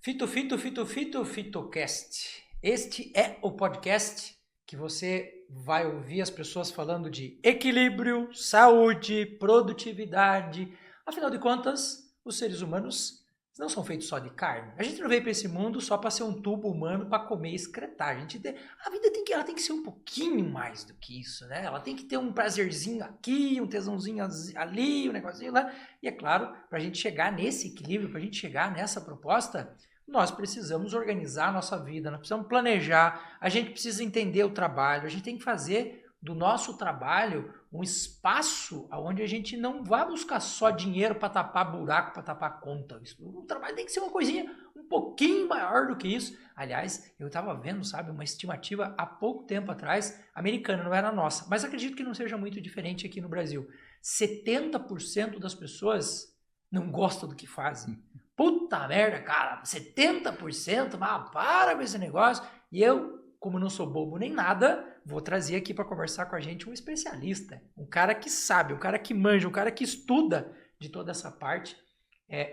Fitocast. Este é o podcast que você vai ouvir as pessoas falando de equilíbrio, saúde, produtividade. Afinal de contas, os seres humanos não são feitos só de carne. A gente não veio para esse mundo só para ser um tubo humano para comer e excretar. A vida ela tem que ser um pouquinho mais do que isso, né? Ela tem que ter um prazerzinho aqui, um tesãozinho ali, um negocinho lá. E é claro, para a gente chegar nesse equilíbrio, para a gente chegar nessa proposta, nós precisamos organizar a nossa vida, nós precisamos planejar, a gente precisa entender o trabalho, a gente tem que fazer do nosso trabalho um espaço onde a gente não vai buscar só dinheiro para tapar buraco, para tapar conta. O trabalho tem que ser uma coisinha um pouquinho maior do que isso. Aliás, eu estava vendo, sabe, uma estimativa há pouco tempo atrás, americana, não era nossa, mas acredito que não seja muito diferente aqui no Brasil. 70% das pessoas não gostam do que fazem. Puta merda, cara, 70%? Mas para com esse negócio. E eu, como não sou bobo nem nada, vou trazer aqui para conversar com a gente um especialista, um cara que sabe, um cara que manja, um cara que estuda de toda essa parte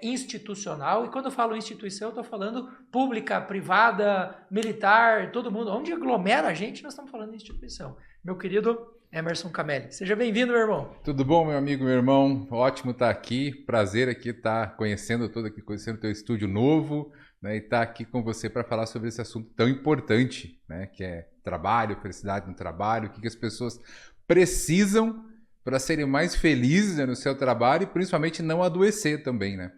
institucional. E quando eu falo instituição, eu estou falando pública, privada, militar, todo mundo. Onde aglomera a gente, nós estamos falando de instituição. Meu querido Emerson Camelli. Seja bem-vindo, meu irmão. Tudo bom, meu amigo, meu irmão? Ótimo estar aqui. Prazer aqui estar conhecendo o teu estúdio novo, né, e estar aqui com você para falar sobre esse assunto tão importante, né, que é trabalho, felicidade no trabalho, o que as pessoas precisam para serem mais felizes, né, no seu trabalho e principalmente não adoecer também, né?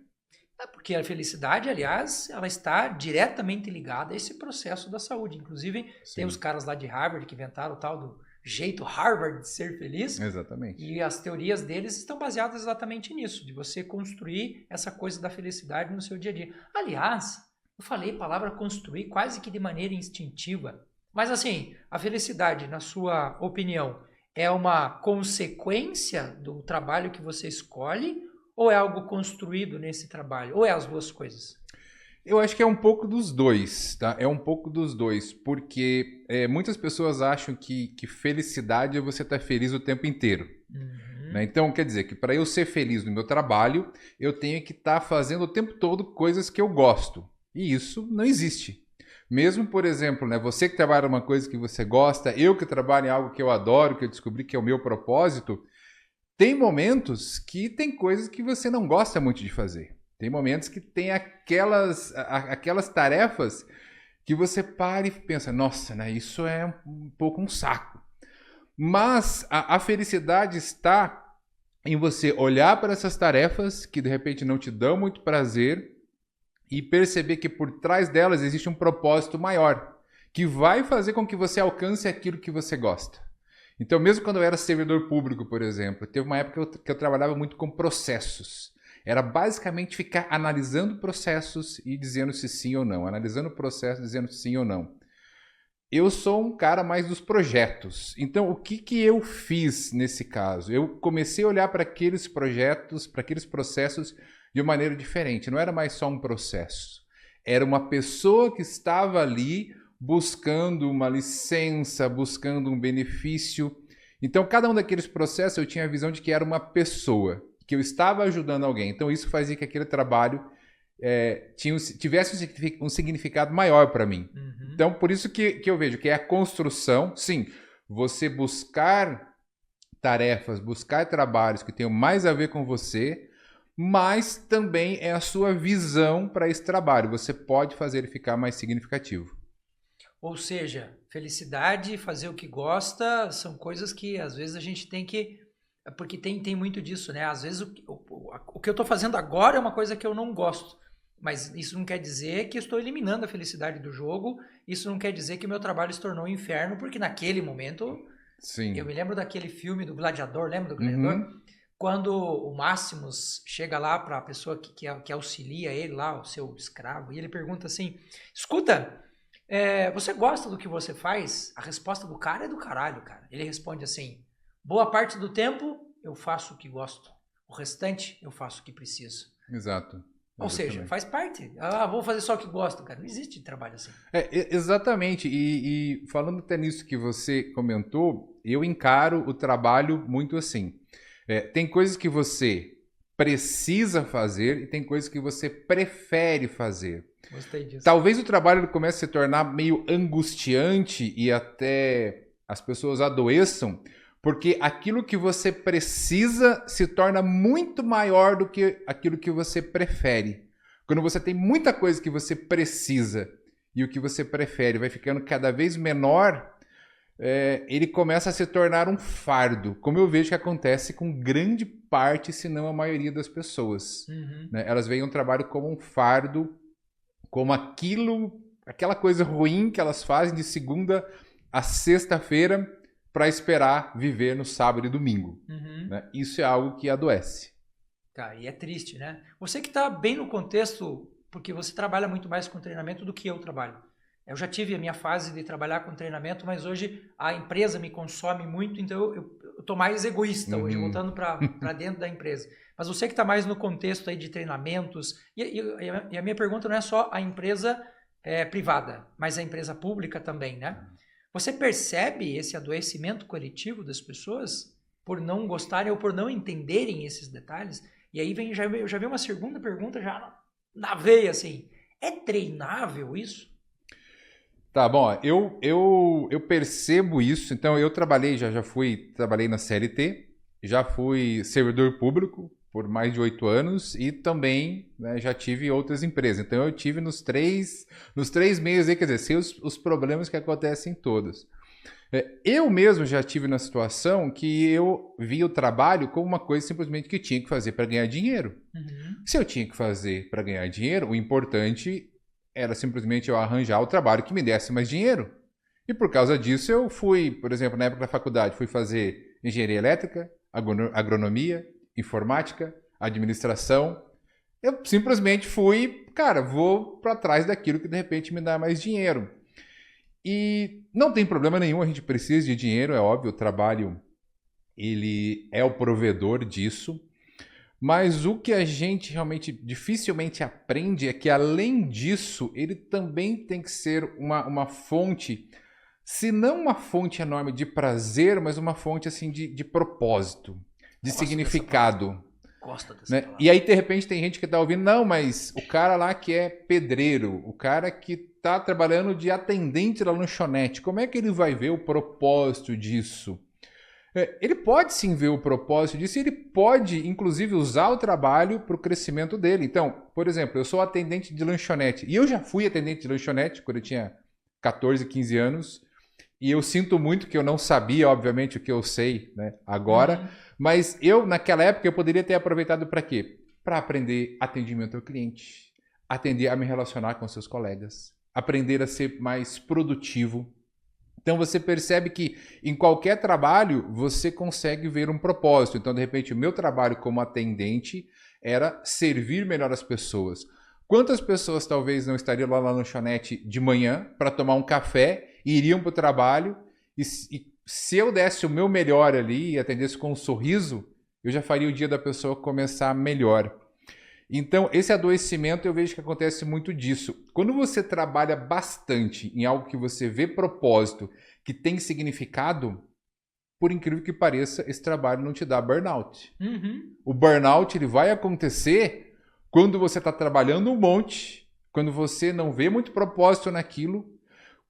Porque a felicidade, aliás, ela está diretamente ligada a esse processo da saúde. Inclusive, sim, tem os caras lá de Harvard que inventaram o tal do jeito Harvard de ser feliz. Exatamente. E as teorias deles estão baseadas exatamente nisso, de você construir essa coisa da felicidade no seu dia a dia. Aliás, eu falei a palavra construir quase que de maneira instintiva. Mas assim, a felicidade, na sua opinião, é uma consequência do trabalho que você escolhe ou é algo construído nesse trabalho? Ou é as duas coisas? Eu acho que é um pouco dos dois, tá? É um pouco dos dois, porque muitas pessoas acham que felicidade é você estar feliz o tempo inteiro. Uhum. Né? Então, quer dizer que para eu ser feliz no meu trabalho, eu tenho que estar fazendo o tempo todo coisas que eu gosto. E isso não existe. Mesmo, por exemplo, né, você que trabalha uma coisa que você gosta, eu que trabalho em algo que eu adoro, que eu descobri que é o meu propósito, tem momentos que tem coisas que você não gosta muito de fazer. Tem momentos que tem aquelas tarefas que você para e pensa, nossa, né, isso é um pouco um saco. Mas a felicidade está em você olhar para essas tarefas que de repente não te dão muito prazer e perceber que por trás delas existe um propósito maior, que vai fazer com que você alcance aquilo que você gosta. Então, mesmo quando eu era servidor público, por exemplo, teve uma época que eu trabalhava muito com processos. Era basicamente ficar analisando processos e dizendo se sim ou não. Analisando o processo, dizendo se sim ou não. Eu sou um cara mais dos projetos. Então, o que eu fiz nesse caso? Eu comecei a olhar para aqueles projetos, para aqueles processos de uma maneira diferente. Não era mais só um processo. Era uma pessoa que estava ali buscando uma licença, buscando um benefício. Então, cada um daqueles processos eu tinha a visão de que era uma pessoa, que eu estava ajudando alguém. Então, isso fazia que aquele trabalho tivesse um significado maior para mim. Uhum. Então, por isso que eu vejo que é a construção, sim, você buscar tarefas, buscar trabalhos que tenham mais a ver com você, mas também é a sua visão para esse trabalho. Você pode fazer ele ficar mais significativo. Ou seja, felicidade, fazer o que gosta, são coisas que às vezes a gente tem que... Porque tem muito disso, né? Às vezes o que eu estou fazendo agora é uma coisa que eu não gosto. Mas isso não quer dizer que eu estou eliminando a felicidade do jogo. Isso não quer dizer que o meu trabalho se tornou um inferno, porque naquele momento... Sim. Eu me lembro daquele filme do Gladiador, lembra do Gladiador? Uhum. Quando o Máximos chega lá para a pessoa que auxilia ele lá, o seu escravo, e ele pergunta assim, escuta, você gosta do que você faz? A resposta do cara é do caralho, cara. Ele responde assim, boa parte do tempo eu faço o que gosto, o restante eu faço o que preciso. Exato. Ou seja, faz parte. Vou fazer só o que gosto, cara. Não existe trabalho assim. Exatamente. E falando até nisso que você comentou, eu encaro o trabalho muito assim. Tem coisas que você precisa fazer e tem coisas que você prefere fazer. Gostei disso. Talvez o trabalho ele comece a se tornar meio angustiante e até as pessoas adoeçam, porque aquilo que você precisa se torna muito maior do que aquilo que você prefere. Quando você tem muita coisa que você precisa e o que você prefere vai ficando cada vez menor, ele começa a se tornar um fardo, como eu vejo que acontece com grande parte, se não a maioria das pessoas. Né? Elas veem o trabalho como um fardo, como aquela coisa ruim que elas fazem de segunda a sexta-feira para esperar viver no sábado e domingo. Né? Isso é algo que adoece. Tá, e é triste, né? Você que está bem no contexto, porque você trabalha muito mais com treinamento do que eu trabalho. Eu já tive a minha fase de trabalhar com treinamento, mas hoje a empresa me consome muito, então eu estou mais egoísta hoje, voltando para dentro da empresa. Mas você que está mais no contexto aí de treinamentos, e a minha pergunta não é só a empresa privada, mas a empresa pública também, né? Você percebe esse adoecimento coletivo das pessoas por não gostarem ou por não entenderem esses detalhes? E aí eu já vi uma segunda pergunta já na veia, assim, é treinável isso? Tá, bom, eu percebo isso, então eu trabalhei na CLT, já fui servidor público por mais de 8 anos e também, né, já tive outras empresas. Então eu tive nos três meios aí, quer dizer, sei os problemas que acontecem em todos. Eu mesmo já tive na situação que eu vi o trabalho como uma coisa simplesmente que tinha que fazer para ganhar dinheiro. Se eu tinha que fazer para ganhar dinheiro, o importante era simplesmente eu arranjar o trabalho que me desse mais dinheiro. E por causa disso eu fui, por exemplo, na época da faculdade, fui fazer engenharia elétrica, agronomia, informática, administração. Eu simplesmente fui, cara, vou para trás daquilo que de repente me dá mais dinheiro. E não tem problema nenhum, a gente precisa de dinheiro, é óbvio, o trabalho ele é o provedor disso. Mas o que a gente realmente dificilmente aprende é que, além disso, ele também tem que ser uma fonte, se não uma fonte enorme de prazer, mas uma fonte assim de propósito, de significado. Gosto dessa Né? palavra. E aí, de repente, tem gente que está ouvindo, não, mas o cara lá que é pedreiro, o cara que está trabalhando de atendente da lanchonete, como é que ele vai ver o propósito disso? Ele pode sim ver o propósito disso e ele pode, inclusive, usar o trabalho para o crescimento dele. Então, por exemplo, eu sou atendente de lanchonete e eu já fui atendente de lanchonete quando eu tinha 14, 15 anos e eu sinto muito que eu não sabia, obviamente, o que eu sei, né, agora, mas naquela época, eu poderia ter aproveitado para quê? Para aprender atendimento ao cliente, aprender a me relacionar com seus colegas, aprender a ser mais produtivo. Então você percebe que em qualquer trabalho você consegue ver um propósito. Então, de repente, o meu trabalho como atendente era servir melhor as pessoas. Quantas pessoas talvez não estariam lá na lanchonete de manhã para tomar um café e iriam para o trabalho e se eu desse o meu melhor ali e atendesse com um sorriso, eu já faria o dia da pessoa começar melhor. Então, esse adoecimento eu vejo que acontece muito disso. Quando você trabalha bastante em algo que você vê propósito, que tem significado, por incrível que pareça, esse trabalho não te dá burnout. O burnout ele vai acontecer quando você está trabalhando um monte, quando você não vê muito propósito naquilo,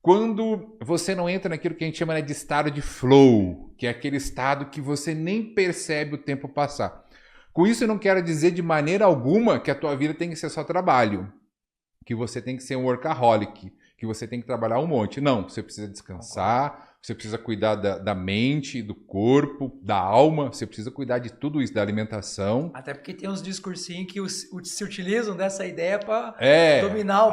quando você não entra naquilo que a gente chama, né, de estado de flow, que é aquele estado que você nem percebe o tempo passar. Com isso, eu não quero dizer de maneira alguma que a tua vida tem que ser só trabalho, que você tem que ser um workaholic, que você tem que trabalhar um monte. Não, você precisa descansar, você precisa cuidar da mente, do corpo, da alma, você precisa cuidar de tudo isso, da alimentação. Até porque tem uns discursinhos que se utilizam dessa ideia para dominar o...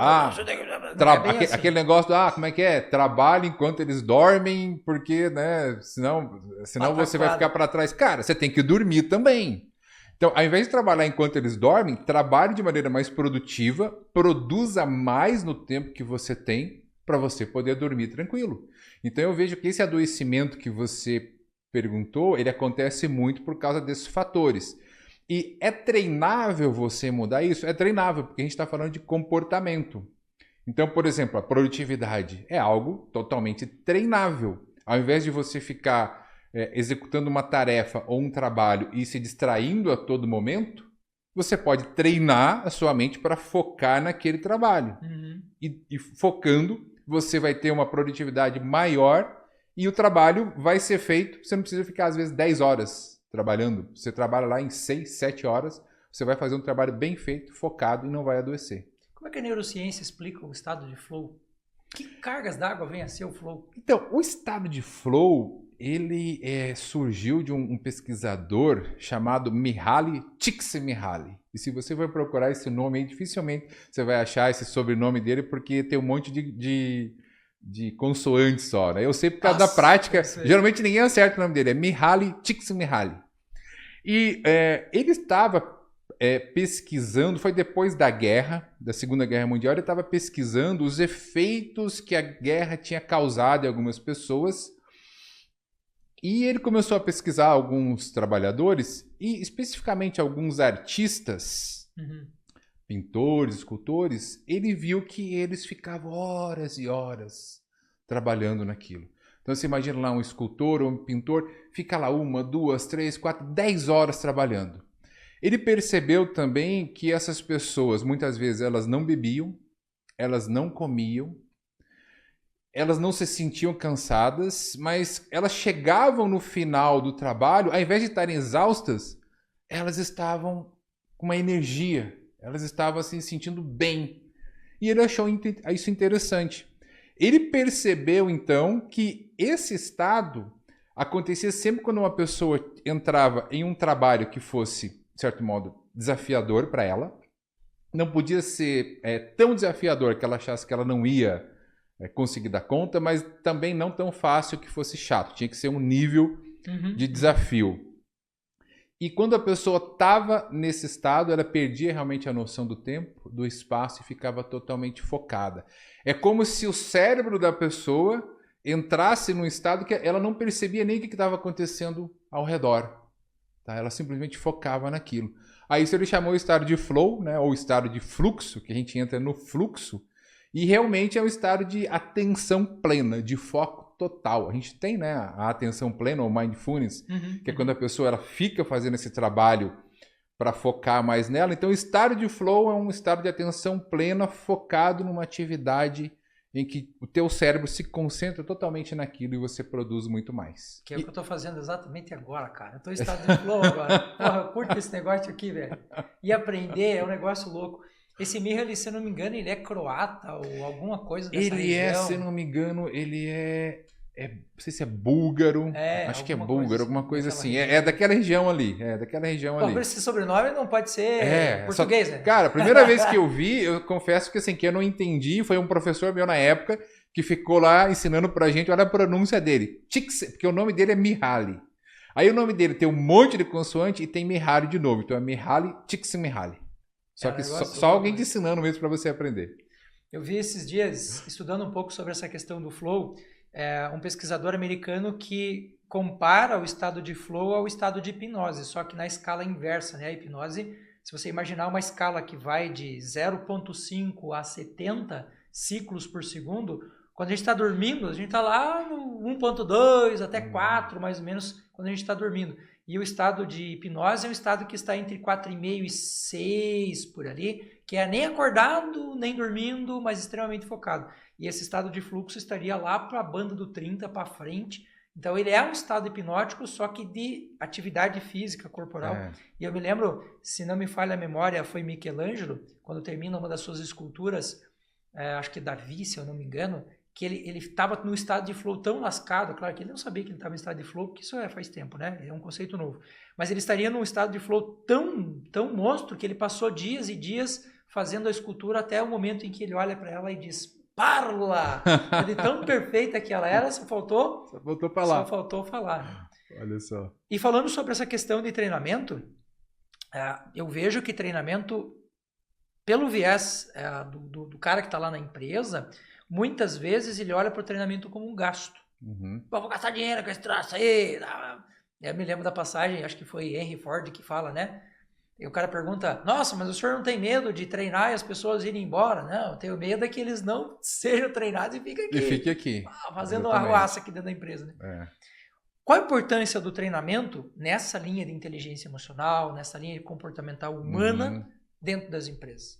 Aquele negócio como é que é? Trabalhe enquanto eles dormem, porque, né, senão você vai ficar para trás. Cara, você tem que dormir também. Então, ao invés de trabalhar enquanto eles dormem, trabalhe de maneira mais produtiva, produza mais no tempo que você tem para você poder dormir tranquilo. Então, eu vejo que esse adoecimento que você perguntou, ele acontece muito por causa desses fatores. E é treinável você mudar isso? É treinável, porque a gente está falando de comportamento. Então, por exemplo, a produtividade é algo totalmente treinável. Ao invés de você ficar executando uma tarefa ou um trabalho e se distraindo a todo momento, você pode treinar a sua mente para focar naquele trabalho. E focando, você vai ter uma produtividade maior e o trabalho vai ser feito, você não precisa ficar às vezes 10 horas trabalhando. Você trabalha lá em 6, 7 horas, você vai fazer um trabalho bem feito, focado e não vai adoecer. Como é que a neurociência explica o estado de flow? Que cargas d'água vem a ser o flow? Então, o estado de flow, ele surgiu de um pesquisador chamado Mihaly Csikszentmihalyi. E se você for procurar esse nome aí, dificilmente você vai achar esse sobrenome dele, porque tem um monte de consoantes só, né? Eu sei por causa da prática, geralmente ninguém acerta o nome dele, é Mihaly Csikszentmihalyi. E ele estava pesquisando, foi depois da guerra, da Segunda Guerra Mundial, ele estava pesquisando os efeitos que a guerra tinha causado em algumas pessoas. E ele começou a pesquisar alguns trabalhadores e especificamente alguns artistas, pintores, escultores, ele viu que eles ficavam horas e horas trabalhando naquilo. Então você imagina lá um escultor ou um pintor, fica lá 1, 2, 3, 4, 10 horas trabalhando. Ele percebeu também que essas pessoas, muitas vezes, elas não bebiam, elas não comiam, elas não se sentiam cansadas, mas elas chegavam no final do trabalho, ao invés de estarem exaustas, elas estavam com uma energia, elas estavam assim, se sentindo bem. E ele achou isso interessante. Ele percebeu, então, que esse estado acontecia sempre quando uma pessoa entrava em um trabalho que fosse, de certo modo, desafiador para ela. Não podia ser tão desafiador que ela achasse que ela não ia conseguir dar conta, mas também não tão fácil que fosse chato. Tinha que ser um nível de desafio. E quando a pessoa estava nesse estado, ela perdia realmente a noção do tempo, do espaço e ficava totalmente focada. É como se o cérebro da pessoa entrasse num estado que ela não percebia nem o que estava acontecendo ao redor. Tá? Ela simplesmente focava naquilo. Aí isso ele chamou o estado de flow, né? Ou estado de fluxo, que a gente entra no fluxo. E realmente é um estado de atenção plena, de foco total. A gente tem, né, a atenção plena, ou mindfulness, que é quando a pessoa ela fica fazendo esse trabalho para focar mais nela. Então, o estado de flow é um estado de atenção plena, focado numa atividade em que o teu cérebro se concentra totalmente naquilo e você produz muito mais. Que é o que eu estou fazendo exatamente agora, cara. Eu estou em estado de flow agora. Porra, eu curto esse negócio aqui, velho. E aprender é um negócio louco. Esse Mihaly, se eu não me engano, ele é croata ou alguma coisa dessa região. Se eu não me engano, ele não sei se é búlgaro, acho que é búlgaro, alguma coisa assim. É daquela região ali, ali. Por esse sobrenome não pode ser português, né? Cara, a primeira vez que eu vi, eu confesso que assim, que eu não entendi, foi um professor meu na época que ficou lá ensinando pra gente, olha a pronúncia dele, porque o nome dele é Mihaly. Aí o nome dele tem um monte de consoante e tem Mihaly de novo, então é Mihaly Csikszentmihalyi. Só que só alguém te ensinando mesmo para você aprender. Eu vi esses dias, estudando um pouco sobre essa questão do flow, um pesquisador americano que compara o estado de flow ao estado de hipnose, só que na escala inversa, né? A hipnose, se você imaginar uma escala que vai de 0,5 a 70 ciclos por segundo, quando a gente está dormindo, a gente está lá no 1,2 até 4, mais ou menos, quando a gente está dormindo. E o estado de hipnose é um estado que está entre 4,5 e 6 por ali, que é nem acordado, nem dormindo, mas extremamente focado. E esse estado de fluxo estaria lá para a banda do 30 para frente. Então ele é um estado hipnótico, só que de atividade física corporal. E eu me lembro, se não me falha a memória, foi Michelangelo, quando termina uma das suas esculturas, acho que Davi, se eu não me engano, que ele estava num estado de flow tão lascado, claro que ele não sabia que ele estava em estado de flow, porque isso faz tempo, né? É um conceito novo. Mas ele estaria num estado de flow tão monstro que ele passou dias e dias fazendo a escultura até o momento em que ele olha para ela e diz, parla! De tão perfeita que ela era, só faltou falar. Olha só. E falando sobre essa questão de treinamento, eu vejo que treinamento, pelo viés do cara que está lá na empresa, muitas vezes ele olha para o treinamento como um gasto. Vou gastar dinheiro com esse troço aí. Eu me lembro da passagem, acho que foi Henry Ford que fala, né? E o cara pergunta, nossa, mas o senhor não tem medo de treinar e as pessoas irem embora? Não, eu tenho medo é que eles não sejam treinados e fiquem aqui. E fiquem aqui. Fazendo uma arruaça aqui dentro da empresa, né? Qual a importância do treinamento nessa linha de inteligência emocional, nessa linha comportamental humana dentro das empresas?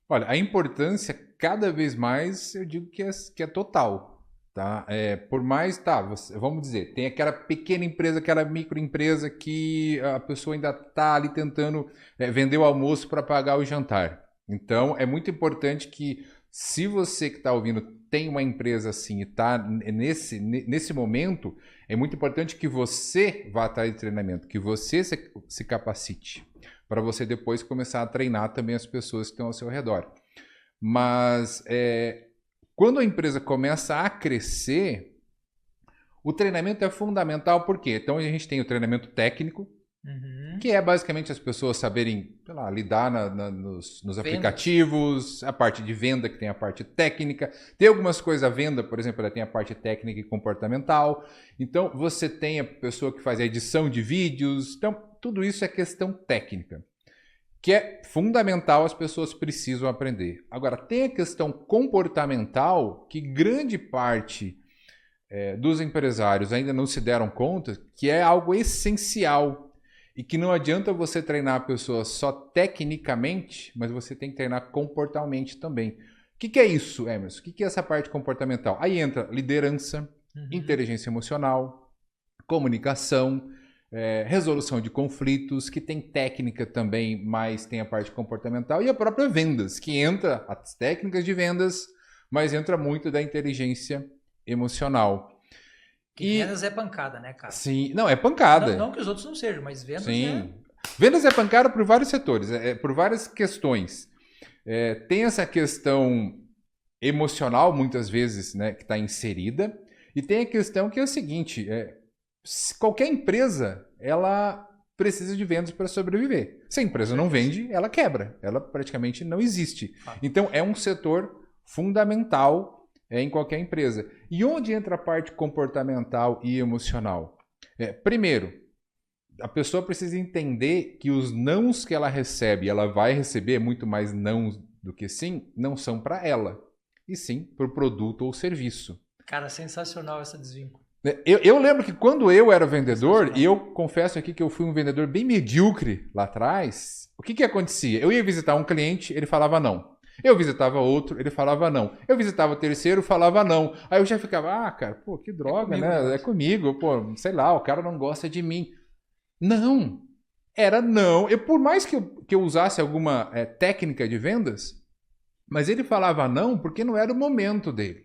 Olha, a importância cada vez mais, eu digo que é total. Tá? Por mais, vamos dizer, tem aquela pequena empresa, aquela microempresa que a pessoa ainda está ali tentando vender o almoço para pagar o jantar. Então, é muito importante que, se você que está ouvindo tem uma empresa assim e está nesse momento, é muito importante que você vá atrás de treinamento, que você se capacite, para você depois começar a treinar também as pessoas que estão ao seu redor. Mas quando a empresa começa a crescer, o treinamento é fundamental, por quê? Então a gente tem o treinamento técnico, que é basicamente as pessoas saberem, sei lá, lidar nos aplicativos, a parte de venda, que tem a parte técnica. Tem algumas coisas, a venda, por exemplo, ela tem a parte técnica e comportamental. Então você tem a pessoa que faz a edição de vídeos. Então tudo isso é questão técnica, que é fundamental, as pessoas precisam aprender. Agora, tem a questão comportamental, que grande parte dos empresários ainda não se deram conta, que é algo essencial e que não adianta você treinar a pessoa só tecnicamente, mas você tem que treinar comportalmente também. O que é isso, Emerson? O que é essa parte comportamental? Aí entra liderança, inteligência emocional, comunicação, resolução de conflitos, que tem técnica também, mas tem a parte comportamental, e a própria vendas, que entra as técnicas de vendas, mas entra muito da inteligência emocional. E vendas é pancada, né, cara? Sim, não, é pancada. Não que os outros não sejam, mas vendas Sim. Vendas é pancada por vários setores, por várias questões. Tem essa questão emocional, muitas vezes, né, que está inserida, e tem a questão que é o seguinte, qualquer empresa, ela precisa de vendas para sobreviver. Se a empresa não vende, ela quebra. Ela praticamente não existe. Então, é um setor fundamental em qualquer empresa. E onde entra a parte comportamental e emocional? Primeiro, a pessoa precisa entender que os nãos que ela recebe, ela vai receber muito mais nãos do que sim, não são para ela, e sim para o produto ou serviço. Cara, sensacional essa desvínculo. Eu lembro que quando eu era vendedor, e eu confesso aqui que eu fui um vendedor bem medíocre lá atrás, o que acontecia? Eu ia visitar um cliente, ele falava não. Eu visitava outro, ele falava não. Eu visitava o terceiro, falava não. Aí eu já ficava, cara, pô, que droga, né? É comigo, pô, sei lá, o cara não gosta de mim. Não, era não. Por mais que eu usasse alguma técnica de vendas, mas ele falava não porque não era o momento dele.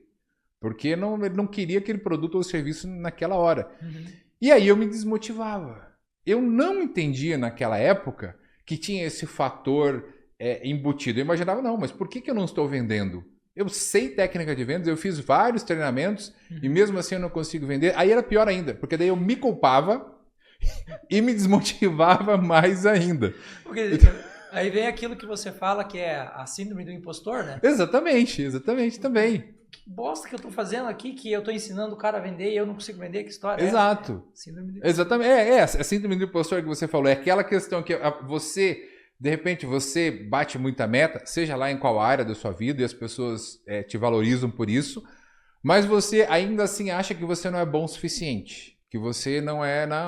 Porque ele não queria aquele produto ou serviço naquela hora. E aí eu me desmotivava. Eu não entendia naquela época que tinha esse fator embutido. Eu imaginava, não, mas por que eu não estou vendendo? Eu sei técnica de vendas, eu fiz vários treinamentos e mesmo assim eu não consigo vender. Aí era pior ainda, porque daí eu me culpava e me desmotivava mais ainda. Porque aí vem aquilo que você fala que é a síndrome do impostor, né? Exatamente também. Que bosta que eu tô fazendo aqui, que eu tô ensinando o cara a vender e eu não consigo vender, que história Exato. é? Síndrome do... Exatamente. A síndrome do impostor que você falou. É aquela questão que você, de repente, você bate muita meta, seja lá em qual área da sua vida, e as pessoas te valorizam por isso, mas você ainda assim acha que você não é bom o suficiente. Que você não,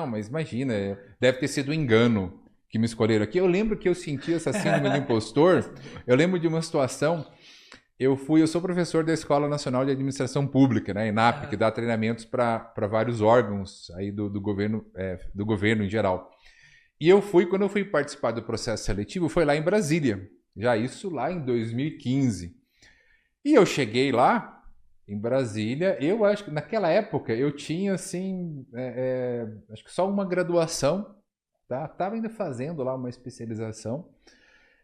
mas imagina, deve ter sido um engano que me escolheram aqui. Eu lembro que eu senti essa síndrome do impostor. Eu lembro de uma situação. Eu sou professor da Escola Nacional de Administração Pública, né, ENAP, que dá treinamentos para vários órgãos aí do governo em geral. E quando eu fui participar do processo seletivo, foi lá em Brasília, já isso lá em 2015. E eu cheguei lá, em Brasília, eu acho que naquela época eu tinha, assim, acho que só uma graduação, tá? Tava ainda fazendo lá uma especialização.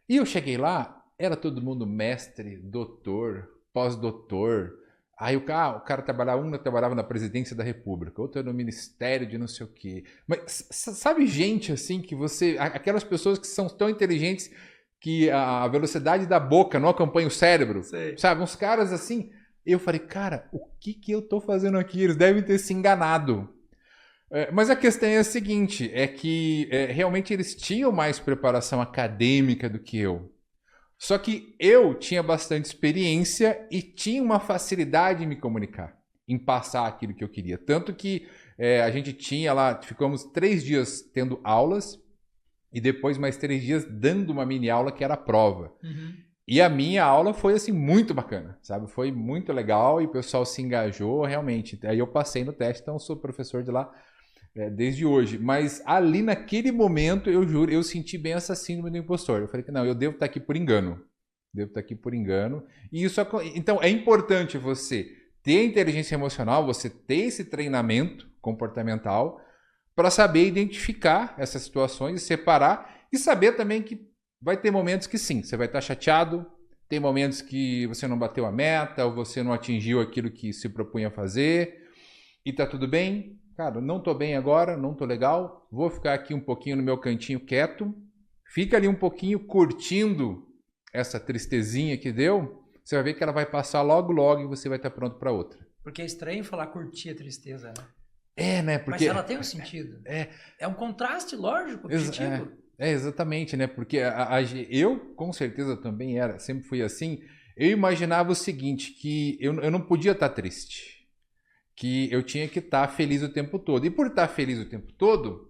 E eu cheguei lá, era todo mundo mestre, doutor, pós-doutor. Aí o cara trabalhava na presidência da República, outro no ministério de não sei o quê. Mas sabe gente assim que aquelas pessoas que são tão inteligentes que a velocidade da boca não acompanha o cérebro, Sei. sabe? Uns caras assim. Eu falei, cara, o que eu tô fazendo aqui? Eles devem ter se enganado. Mas a questão é a seguinte, é que realmente eles tinham mais preparação acadêmica do que eu. Só que eu tinha bastante experiência e tinha uma facilidade em me comunicar, em passar aquilo que eu queria. Tanto que a gente tinha lá, ficamos 3 dias tendo aulas e depois mais 3 dias dando uma mini aula que era a prova. E a minha aula foi, assim, muito bacana, sabe? Foi muito legal e o pessoal se engajou realmente. Aí eu passei no teste, então sou professor de lá desde hoje. Mas ali naquele momento, eu juro, eu senti bem essa síndrome do impostor. Eu falei que não, eu devo estar aqui por engano. Devo estar aqui por engano. E isso, então, é importante você ter a inteligência emocional, você ter esse treinamento comportamental para saber identificar essas situações, separar e saber também que vai ter momentos que sim, você vai estar chateado, tem momentos que você não bateu a meta ou você não atingiu aquilo que se propunha a fazer e tá tudo bem. Cara, não tô bem agora, não tô legal, vou ficar aqui um pouquinho no meu cantinho quieto, fica ali um pouquinho curtindo essa tristezinha que deu, você vai ver que ela vai passar logo, logo e você vai estar pronto para outra. Porque é estranho falar curtir a tristeza, né? Né? Porque... Mas ela tem um sentido. É um contraste lógico, objetivo. Exatamente, né? Porque eu, com certeza, também sempre fui assim. Eu imaginava o seguinte, que eu não podia estar triste. Que eu tinha que estar feliz o tempo todo. E por estar feliz o tempo todo,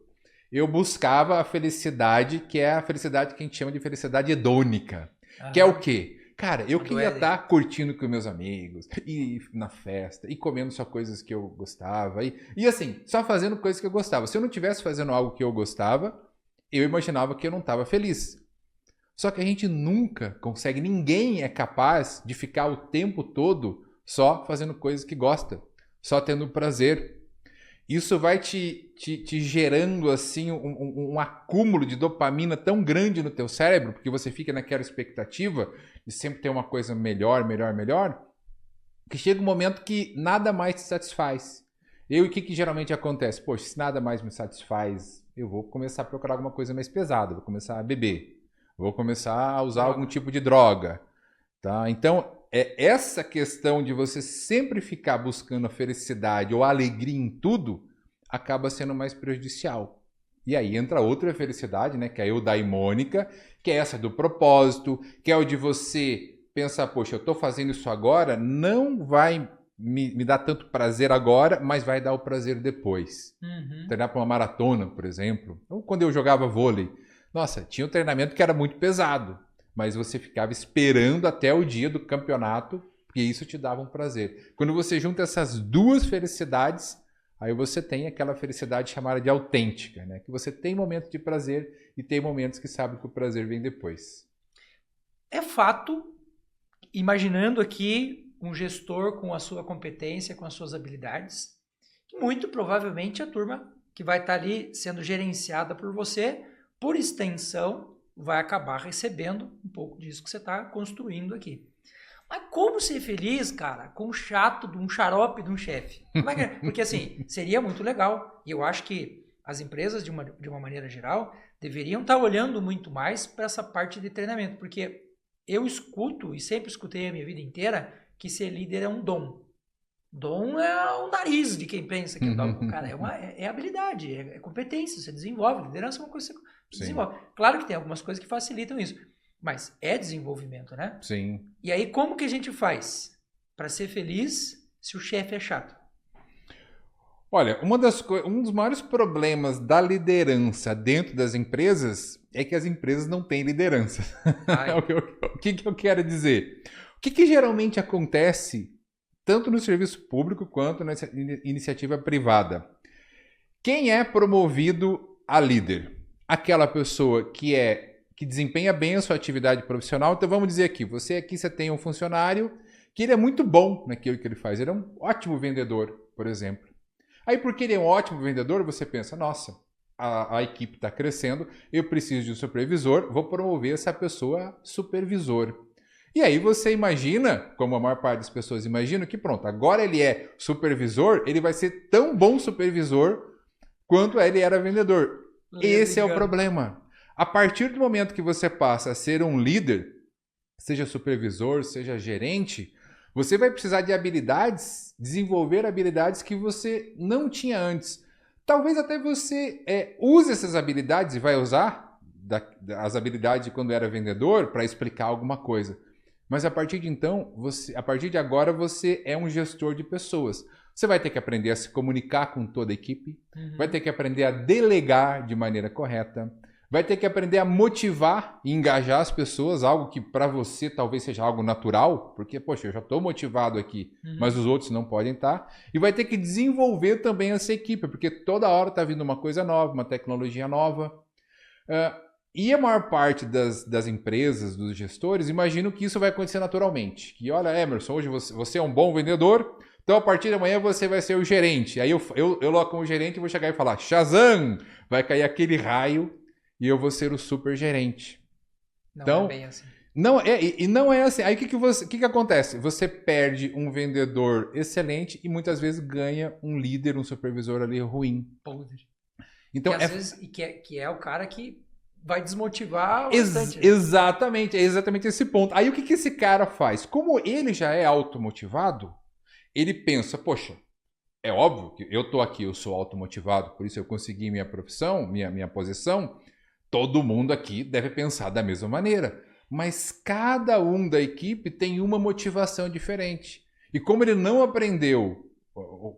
eu buscava a felicidade, que é a felicidade que a gente chama de felicidade hedônica. Que é o quê? Cara, eu queria estar curtindo com meus amigos, e na festa, e comendo só coisas que eu gostava, e assim, só fazendo coisas que eu gostava. Se eu não estivesse fazendo algo que eu gostava, eu imaginava que eu não estava feliz. Só que a gente nunca consegue, ninguém é capaz de ficar o tempo todo só fazendo coisas que gosta, só tendo prazer. Isso vai te gerando assim um acúmulo de dopamina tão grande no teu cérebro, porque você fica naquela expectativa de sempre ter uma coisa melhor, melhor, melhor, que chega um momento que nada mais te satisfaz. E o que geralmente acontece? Poxa, se nada mais me satisfaz, eu vou começar a procurar alguma coisa mais pesada, vou começar a beber, vou começar a usar algum tipo de droga. Tá? Então, essa questão de você sempre ficar buscando a felicidade ou a alegria em tudo acaba sendo mais prejudicial. E aí entra outra felicidade, né, que é a eudaimônica, que é essa do propósito, que é o de você pensar, poxa, eu estou fazendo isso agora, não vai me dar tanto prazer agora, mas vai dar o prazer depois. Treinar para uma maratona, por exemplo. Ou quando eu jogava vôlei. Nossa, tinha um treinamento que era muito pesado, mas você ficava esperando até o dia do campeonato, e isso te dava um prazer. Quando você junta essas duas felicidades, aí você tem aquela felicidade chamada de autêntica, né? Que você tem momentos de prazer e tem momentos que sabe que o prazer vem depois. É fato, imaginando aqui um gestor com a sua competência, com as suas habilidades, que muito provavelmente a turma que vai estar ali sendo gerenciada por você, por extensão, vai acabar recebendo um pouco disso que você está construindo aqui. Mas como ser feliz, cara, com o chato de um xarope de um chefe? Porque assim, seria muito legal. E eu acho que as empresas, de uma maneira geral, deveriam estar olhando muito mais para essa parte de treinamento. Porque eu escuto, e sempre escutei a minha vida inteira, que ser líder é um dom. Dom é o nariz de quem pensa que é dom. Cara, é habilidade, é competência, você desenvolve. Liderança é uma coisa que você desenvolve. Claro que tem algumas coisas que facilitam isso, mas é desenvolvimento, né? Sim. E aí, como que a gente faz para ser feliz se o chefe é chato? Olha, um dos maiores problemas da liderança dentro das empresas é que as empresas não têm liderança. O que eu quero dizer? O que geralmente acontece tanto no serviço público quanto na iniciativa privada? Quem é promovido a líder? Aquela pessoa que desempenha bem a sua atividade profissional. Então vamos dizer aqui, você tem um funcionário que ele é muito bom naquilo que ele faz. Ele é um ótimo vendedor, por exemplo. Aí porque ele é um ótimo vendedor, você pensa, nossa, a equipe está crescendo, eu preciso de um supervisor, vou promover essa pessoa a supervisor. E aí você imagina, como a maior parte das pessoas imaginam, que pronto, agora ele é supervisor, ele vai ser tão bom supervisor quanto ele era vendedor. Esse é o problema. A partir do momento que você passa a ser um líder, seja supervisor, seja gerente, você vai precisar de habilidades, desenvolver habilidades que você não tinha antes. Talvez até você use essas habilidades e vai usar as habilidades de quando era vendedor para explicar alguma coisa. Mas a partir de então, a partir de agora, você é um gestor de pessoas. Você vai ter que aprender a se comunicar com toda a equipe, vai ter que aprender a delegar de maneira correta, vai ter que aprender a motivar e engajar as pessoas, algo que para você talvez seja algo natural, porque, poxa, eu já estou motivado aqui, mas os outros não podem estar. E vai ter que desenvolver também essa equipe, porque toda hora está vindo uma coisa nova, uma tecnologia nova. E a maior parte das empresas, dos gestores, imaginam que isso vai acontecer naturalmente. Que, olha, Emerson, hoje você é um bom vendedor, então a partir de amanhã você vai ser o gerente. Aí eu logo como gerente vou chegar e falar, Shazam! Vai cair aquele raio e eu vou ser o super gerente. Não então, é bem assim. Não é assim. Aí o que acontece? Você perde um vendedor excelente e muitas vezes ganha um líder, um supervisor ali ruim. Podre. Então, que, às vezes, que é o cara que vai desmotivar o restante. Exatamente, é exatamente esse ponto. Aí o que esse cara faz? Como ele já é automotivado, ele pensa, poxa, é óbvio que eu tô aqui, eu sou automotivado, por isso eu consegui minha profissão, minha posição, todo mundo aqui deve pensar da mesma maneira. Mas cada um da equipe tem uma motivação diferente. E como ele não aprendeu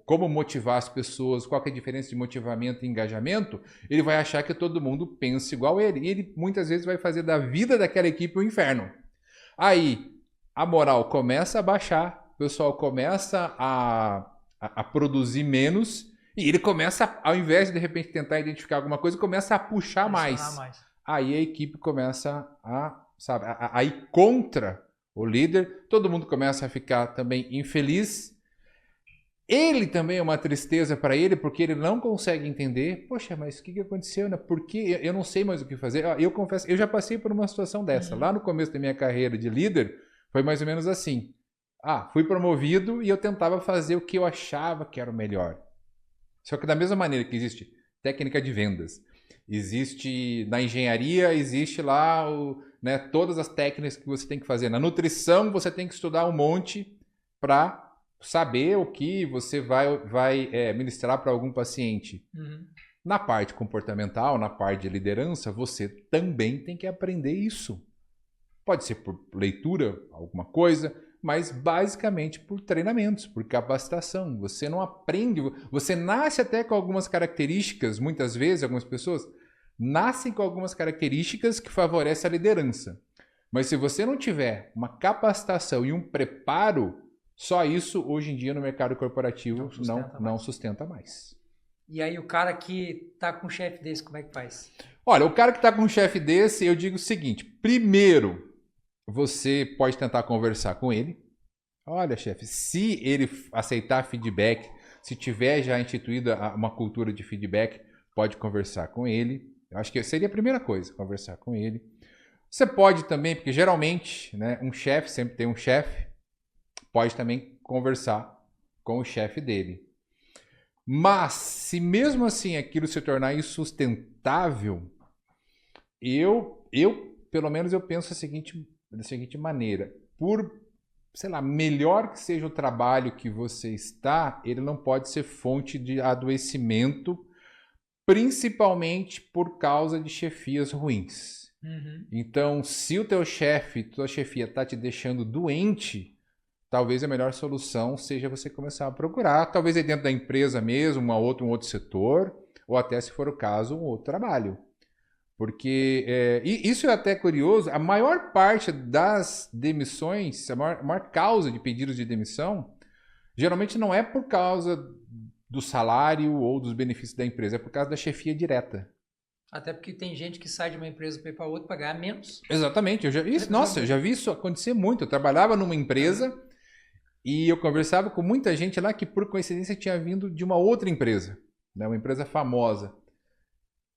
como motivar as pessoas, qual que é a diferença de motivamento e engajamento, ele vai achar que todo mundo pensa igual ele. E ele muitas vezes vai fazer da vida daquela equipe um inferno. Aí a moral começa a baixar, o pessoal começa a produzir menos e ele começa, ao invés de repente tentar identificar alguma coisa, começa a puxar mais. Aí a equipe começa a ir contra o líder, todo mundo começa a ficar também infeliz. Ele também é uma tristeza para ele, porque ele não consegue entender. Poxa, mas o que aconteceu? Né? Porque eu não sei mais o que fazer. Eu confesso, eu já passei por uma situação dessa. Lá no começo da minha carreira de líder, foi mais ou menos assim. Fui promovido e eu tentava fazer o que eu achava que era o melhor. Só que da mesma maneira que existe técnica de vendas, existe na engenharia, existe lá todas as técnicas que você tem que fazer. Na nutrição, você tem que estudar um monte para saber o que você vai ministrar para algum paciente. Na parte comportamental, na parte de liderança, você também tem que aprender isso. Pode ser por leitura, alguma coisa, mas basicamente por treinamentos, por capacitação. Você não aprende, você nasce até com algumas características, muitas vezes, algumas pessoas nascem com algumas características que favorecem a liderança. Mas se você não tiver uma capacitação e um preparo, só isso, hoje em dia, no mercado corporativo, não sustenta mais. E aí, o cara que está com um chefe desse, como é que faz? Olha, o cara que está com um chefe desse, eu digo o seguinte. Primeiro, você pode tentar conversar com ele. Olha, chefe, se ele aceitar feedback, se tiver já instituída uma cultura de feedback, pode conversar com ele. Eu acho que seria a primeira coisa, conversar com ele. Você pode também, porque geralmente, um chefe sempre tem um chefe, pode também conversar com o chefe dele. Mas, se mesmo assim aquilo se tornar insustentável, pelo menos eu penso da seguinte maneira. Por, melhor que seja o trabalho que você está, ele não pode ser fonte de adoecimento, principalmente por causa de chefias ruins. Então, se o teu chefe, tua chefia está te deixando doente, talvez a melhor solução seja você começar a procurar, talvez aí dentro da empresa mesmo, um outro setor, ou até, se for o caso, um outro trabalho. Porque, e isso é até curioso, a maior parte das demissões, a maior causa de pedidos de demissão, geralmente não é por causa do salário ou dos benefícios da empresa, é por causa da chefia direta. Até porque tem gente que sai de uma empresa para ir para outra para ganhar menos. Exatamente. Eu já vi isso acontecer muito. Eu trabalhava numa empresa e eu conversava com muita gente lá que, por coincidência, tinha vindo de uma outra empresa, uma empresa famosa.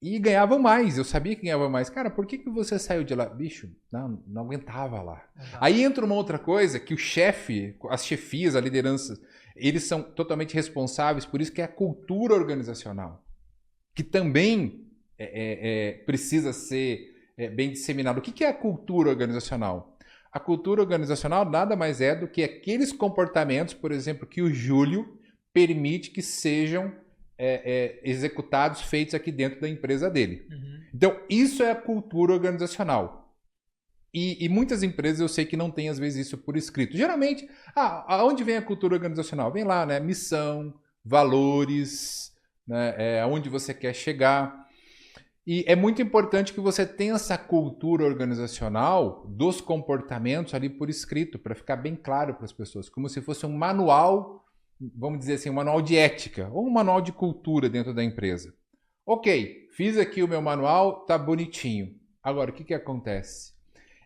E ganhava mais. Eu sabia que ganhava mais. Cara, por que você saiu de lá? Bicho, não aguentava lá. Aí entra uma outra coisa, que o chefe, as chefias, a liderança, eles são totalmente responsáveis por isso, que é a cultura organizacional. Que também precisa ser bem disseminado. O que é a cultura organizacional? A cultura organizacional nada mais é do que aqueles comportamentos, por exemplo, que o Júlio permite que sejam executados, feitos aqui dentro da empresa dele. Então, isso é a cultura organizacional. E muitas empresas eu sei que não tem, às vezes, isso por escrito. Geralmente, aonde vem a cultura organizacional? Vem lá, né? Missão, valores, né? Aonde você quer chegar. E é muito importante que você tenha essa cultura organizacional dos comportamentos ali por escrito, para ficar bem claro para as pessoas, como se fosse um manual, vamos dizer assim, um manual de ética ou um manual de cultura dentro da empresa. Ok, fiz aqui o meu manual, tá bonitinho. Agora, o que acontece?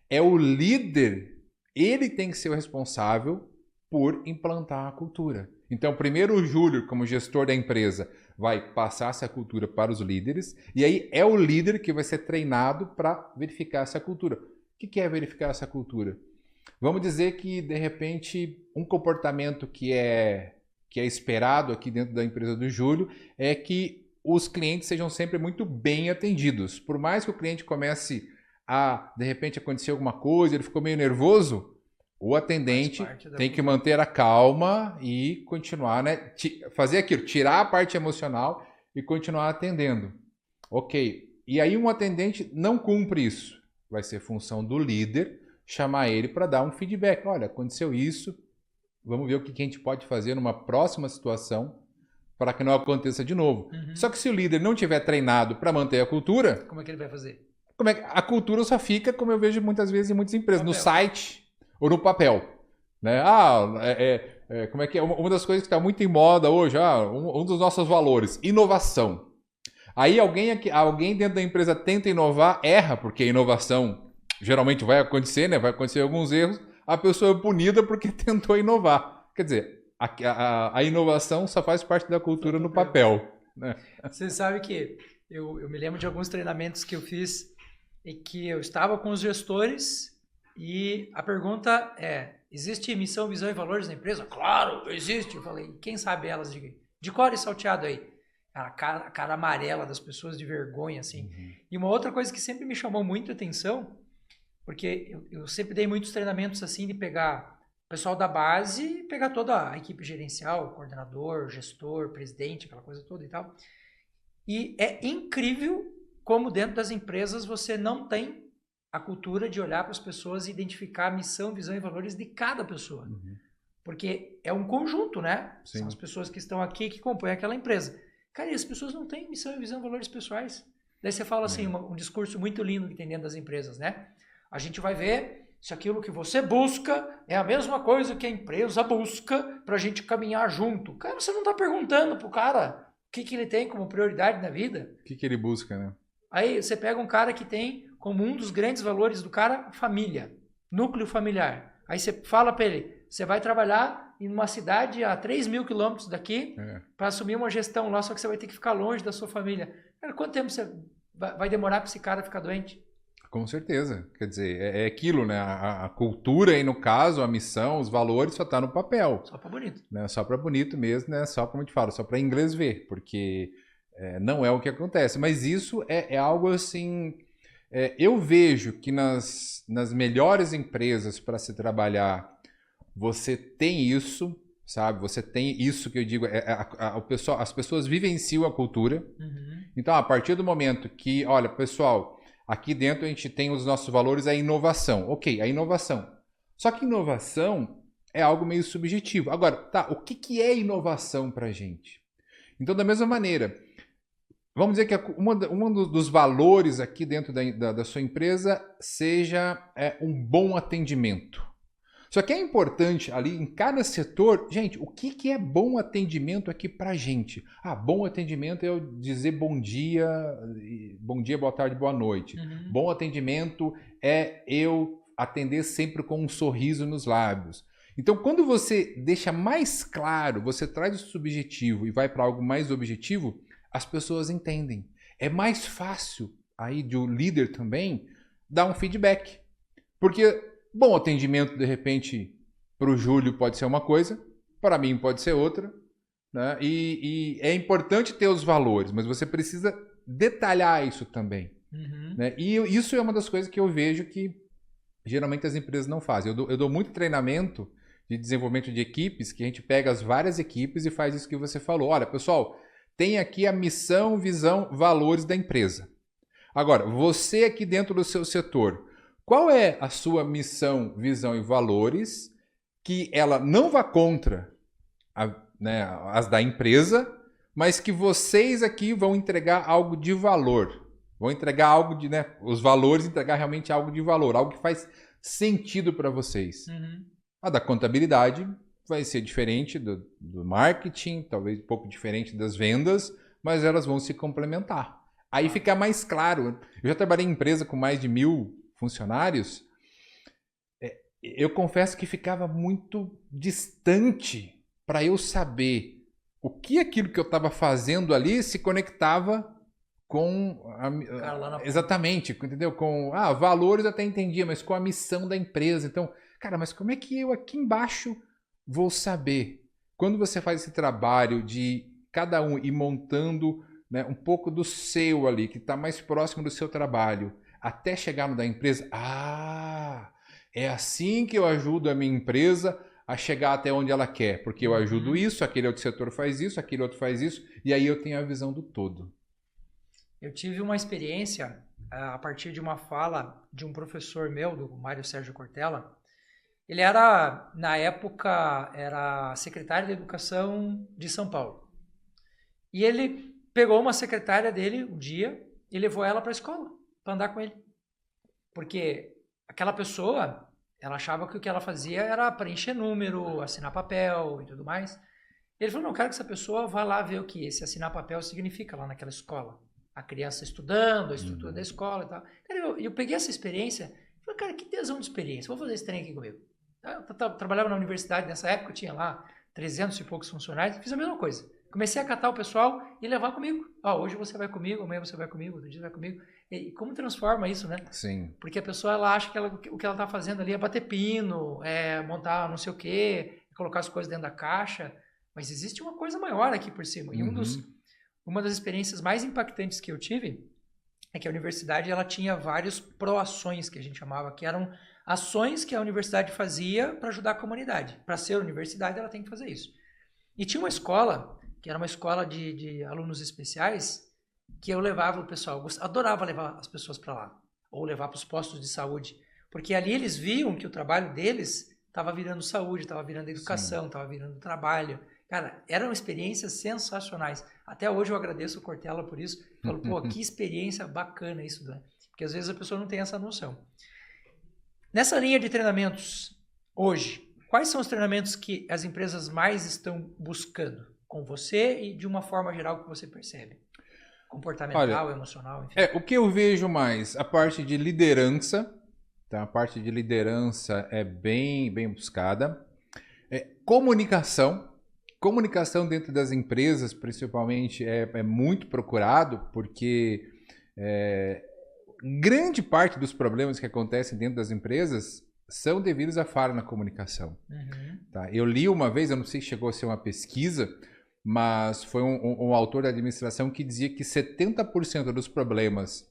É o líder, ele tem que ser o responsável por implantar a cultura. Então, primeiro o Júlio, como gestor da empresa, vai passar essa cultura para os líderes, e aí é o líder que vai ser treinado para verificar essa cultura. O que é verificar essa cultura? Vamos dizer que, de repente, um comportamento que é esperado aqui dentro da empresa do Júlio é que os clientes sejam sempre muito bem atendidos. Por mais que o cliente comece a, de repente, acontecer alguma coisa, ele ficou meio nervoso, o atendente tem que manter a calma e continuar, né? Fazer aquilo, tirar a parte emocional e continuar atendendo. Ok. E aí um atendente não cumpre isso. Vai ser função do líder chamar ele para dar um feedback. Olha, aconteceu isso, vamos ver o que a gente pode fazer numa próxima situação para que não aconteça de novo. Só que se o líder não tiver treinado para manter a cultura... Como é que ele vai fazer? A cultura só fica, como eu vejo muitas vezes em muitas empresas, no site ou no papel. Né? Como é que é? Uma das coisas que está muito em moda hoje, um dos nossos valores, inovação. Aí alguém dentro da empresa tenta inovar, erra, porque a inovação geralmente vai acontecer, né? Vai acontecer alguns erros, a pessoa é punida porque tentou inovar. Quer dizer, a inovação só faz parte da cultura no papel. Né? Você sabe que eu me lembro de alguns treinamentos que eu fiz e que eu estava com os gestores e a pergunta é: existe missão, visão e valores na empresa? Claro, existe. Eu falei, quem sabe elas de cor e salteado aí? A cara amarela das pessoas de vergonha, assim. E uma outra coisa que sempre me chamou muito a atenção, porque eu sempre dei muitos treinamentos assim de pegar o pessoal da base e pegar toda a equipe gerencial, coordenador, gestor, presidente, aquela coisa toda e tal. E é incrível como dentro das empresas você não tem a cultura de olhar para as pessoas e identificar a missão, visão e valores de cada pessoa. Porque é um conjunto, né? Sim. São as pessoas que estão aqui que compõem aquela empresa. Cara, e as pessoas não têm missão, visão e valores pessoais. Daí você fala assim, um discurso muito lindo que tem dentro das empresas, né? A gente vai ver se aquilo que você busca é a mesma coisa que a empresa busca para a gente caminhar junto. Cara, você não está perguntando pro cara o que ele tem como prioridade na vida. O que ele busca, né? Aí você pega um cara que tem como um dos grandes valores do cara, família, núcleo familiar. Aí você fala para ele, você vai trabalhar em uma cidade a 3.000 quilômetros daqui para assumir uma gestão lá, só que você vai ter que ficar longe da sua família. Cara, quanto tempo você vai demorar para esse cara ficar doente? Com certeza. Quer dizer, é aquilo, né? A cultura aí, no caso, a missão, os valores só tá no papel. Só para bonito. Né? Só para bonito mesmo, né? Só como eu te falo, só para inglês ver, porque não é o que acontece. Mas isso é algo assim... eu vejo que nas melhores empresas para se trabalhar, você tem isso, sabe? Você tem isso que eu digo, as pessoas vivenciam a cultura. Então, a partir do momento que, olha, pessoal, aqui dentro a gente tem os nossos valores, a inovação. Ok, a inovação. Só que inovação é algo meio subjetivo. Agora, tá, o que é inovação pra gente? Então, da mesma maneira, vamos dizer que um dos valores aqui dentro da sua empresa seja um bom atendimento. Só que é importante ali em cada setor, gente, o que é bom atendimento aqui pra gente? Bom atendimento é eu dizer bom dia, boa tarde, boa noite. Bom atendimento é eu atender sempre com um sorriso nos lábios. Então, quando você deixa mais claro, você traz o subjetivo e vai para algo mais objetivo, as pessoas entendem. É mais fácil aí de um líder também dar um feedback. Porque bom atendimento, de repente, para o Júlio pode ser uma coisa, para mim pode ser outra. Né? E é importante ter os valores, mas você precisa detalhar isso também. Né? E isso é uma das coisas que eu vejo que geralmente as empresas não fazem. Eu dou muito treinamento de desenvolvimento de equipes, que a gente pega as várias equipes e faz isso que você falou. Olha, pessoal, tem aqui a missão, visão, valores da empresa. Agora, você aqui dentro do seu setor, qual é a sua missão, visão e valores que ela não vá contra né, as da empresa, mas que vocês aqui vão entregar algo de valor. Vão entregar algo de, né, os valores, entregar realmente algo de valor, algo que faz sentido para vocês. Uhum. A da contabilidade vai ser diferente do marketing, talvez um pouco diferente das vendas, mas elas vão se complementar. Aí fica mais claro. Eu já trabalhei em empresa com mais de 1.000 funcionários. Eu confesso que ficava muito distante para eu saber o que aquilo que eu estava fazendo ali se conectava com exatamente, entendeu? Com valores eu até entendia, mas com a missão da empresa. Então, cara, mas como é que eu aqui embaixo vou saber? Quando você faz esse trabalho de cada um ir montando, né, um pouco do seu ali, que está mais próximo do seu trabalho, até chegar no da empresa, é assim que eu ajudo a minha empresa a chegar até onde ela quer, porque eu ajudo isso, aquele outro setor faz isso, aquele outro faz isso, e aí eu tenho a visão do todo. Eu tive uma experiência a partir de uma fala de um professor meu, do Mário Sérgio Cortella. Ele era, na época, era secretário de Educação de São Paulo. E ele pegou uma secretária dele um dia e levou ela para a escola, para andar com ele. Porque aquela pessoa, ela achava que o que ela fazia era preencher número, assinar papel e tudo mais. E ele falou, não, eu quero que essa pessoa vá lá ver o que esse assinar papel significa lá naquela escola. A criança estudando, a estrutura da escola e tal. Eu peguei essa experiência e falei, cara, que tesão de experiência, vou fazer esse trem aqui comigo. Eu trabalhava na universidade nessa época, eu tinha lá 300 e poucos funcionários, fiz a mesma coisa. Comecei a catar o pessoal e levar comigo. Hoje você vai comigo, amanhã você vai comigo, outro dia você vai comigo. E como transforma isso, né? Sim. Porque a pessoa, ela acha que o que ela está fazendo ali é bater pino, é montar não sei o quê, é colocar as coisas dentro da caixa. Mas existe uma coisa maior aqui por cima. E uma das experiências mais impactantes que eu tive é que a universidade ela tinha vários pró-ações, que a gente chamava, que eram ações que a universidade fazia para ajudar a comunidade. Para ser universidade, ela tem que fazer isso. E tinha uma escola, que era uma escola de alunos especiais, que eu levava o pessoal, adorava levar as pessoas para lá, ou levar para os postos de saúde, porque ali eles viam que o trabalho deles estava virando saúde, estava virando educação, estava virando trabalho. Cara, eram experiências sensacionais. Até hoje eu agradeço o Cortella por isso. Falo, pô, que experiência bacana isso, né? Porque às vezes a pessoa não tem essa noção. Nessa linha de treinamentos, hoje, quais são os treinamentos que as empresas mais estão buscando com você e de uma forma geral que você percebe? Comportamental, emocional, enfim. O que eu vejo mais, a parte de liderança, tá? A parte de liderança é bem buscada. Comunicação dentro das empresas, principalmente, é muito procurado, porque grande parte dos problemas que acontecem dentro das empresas são devidos à falha na comunicação. Tá? Eu li uma vez, eu não sei se chegou a ser uma pesquisa, mas foi um autor da administração que dizia que 70% dos problemas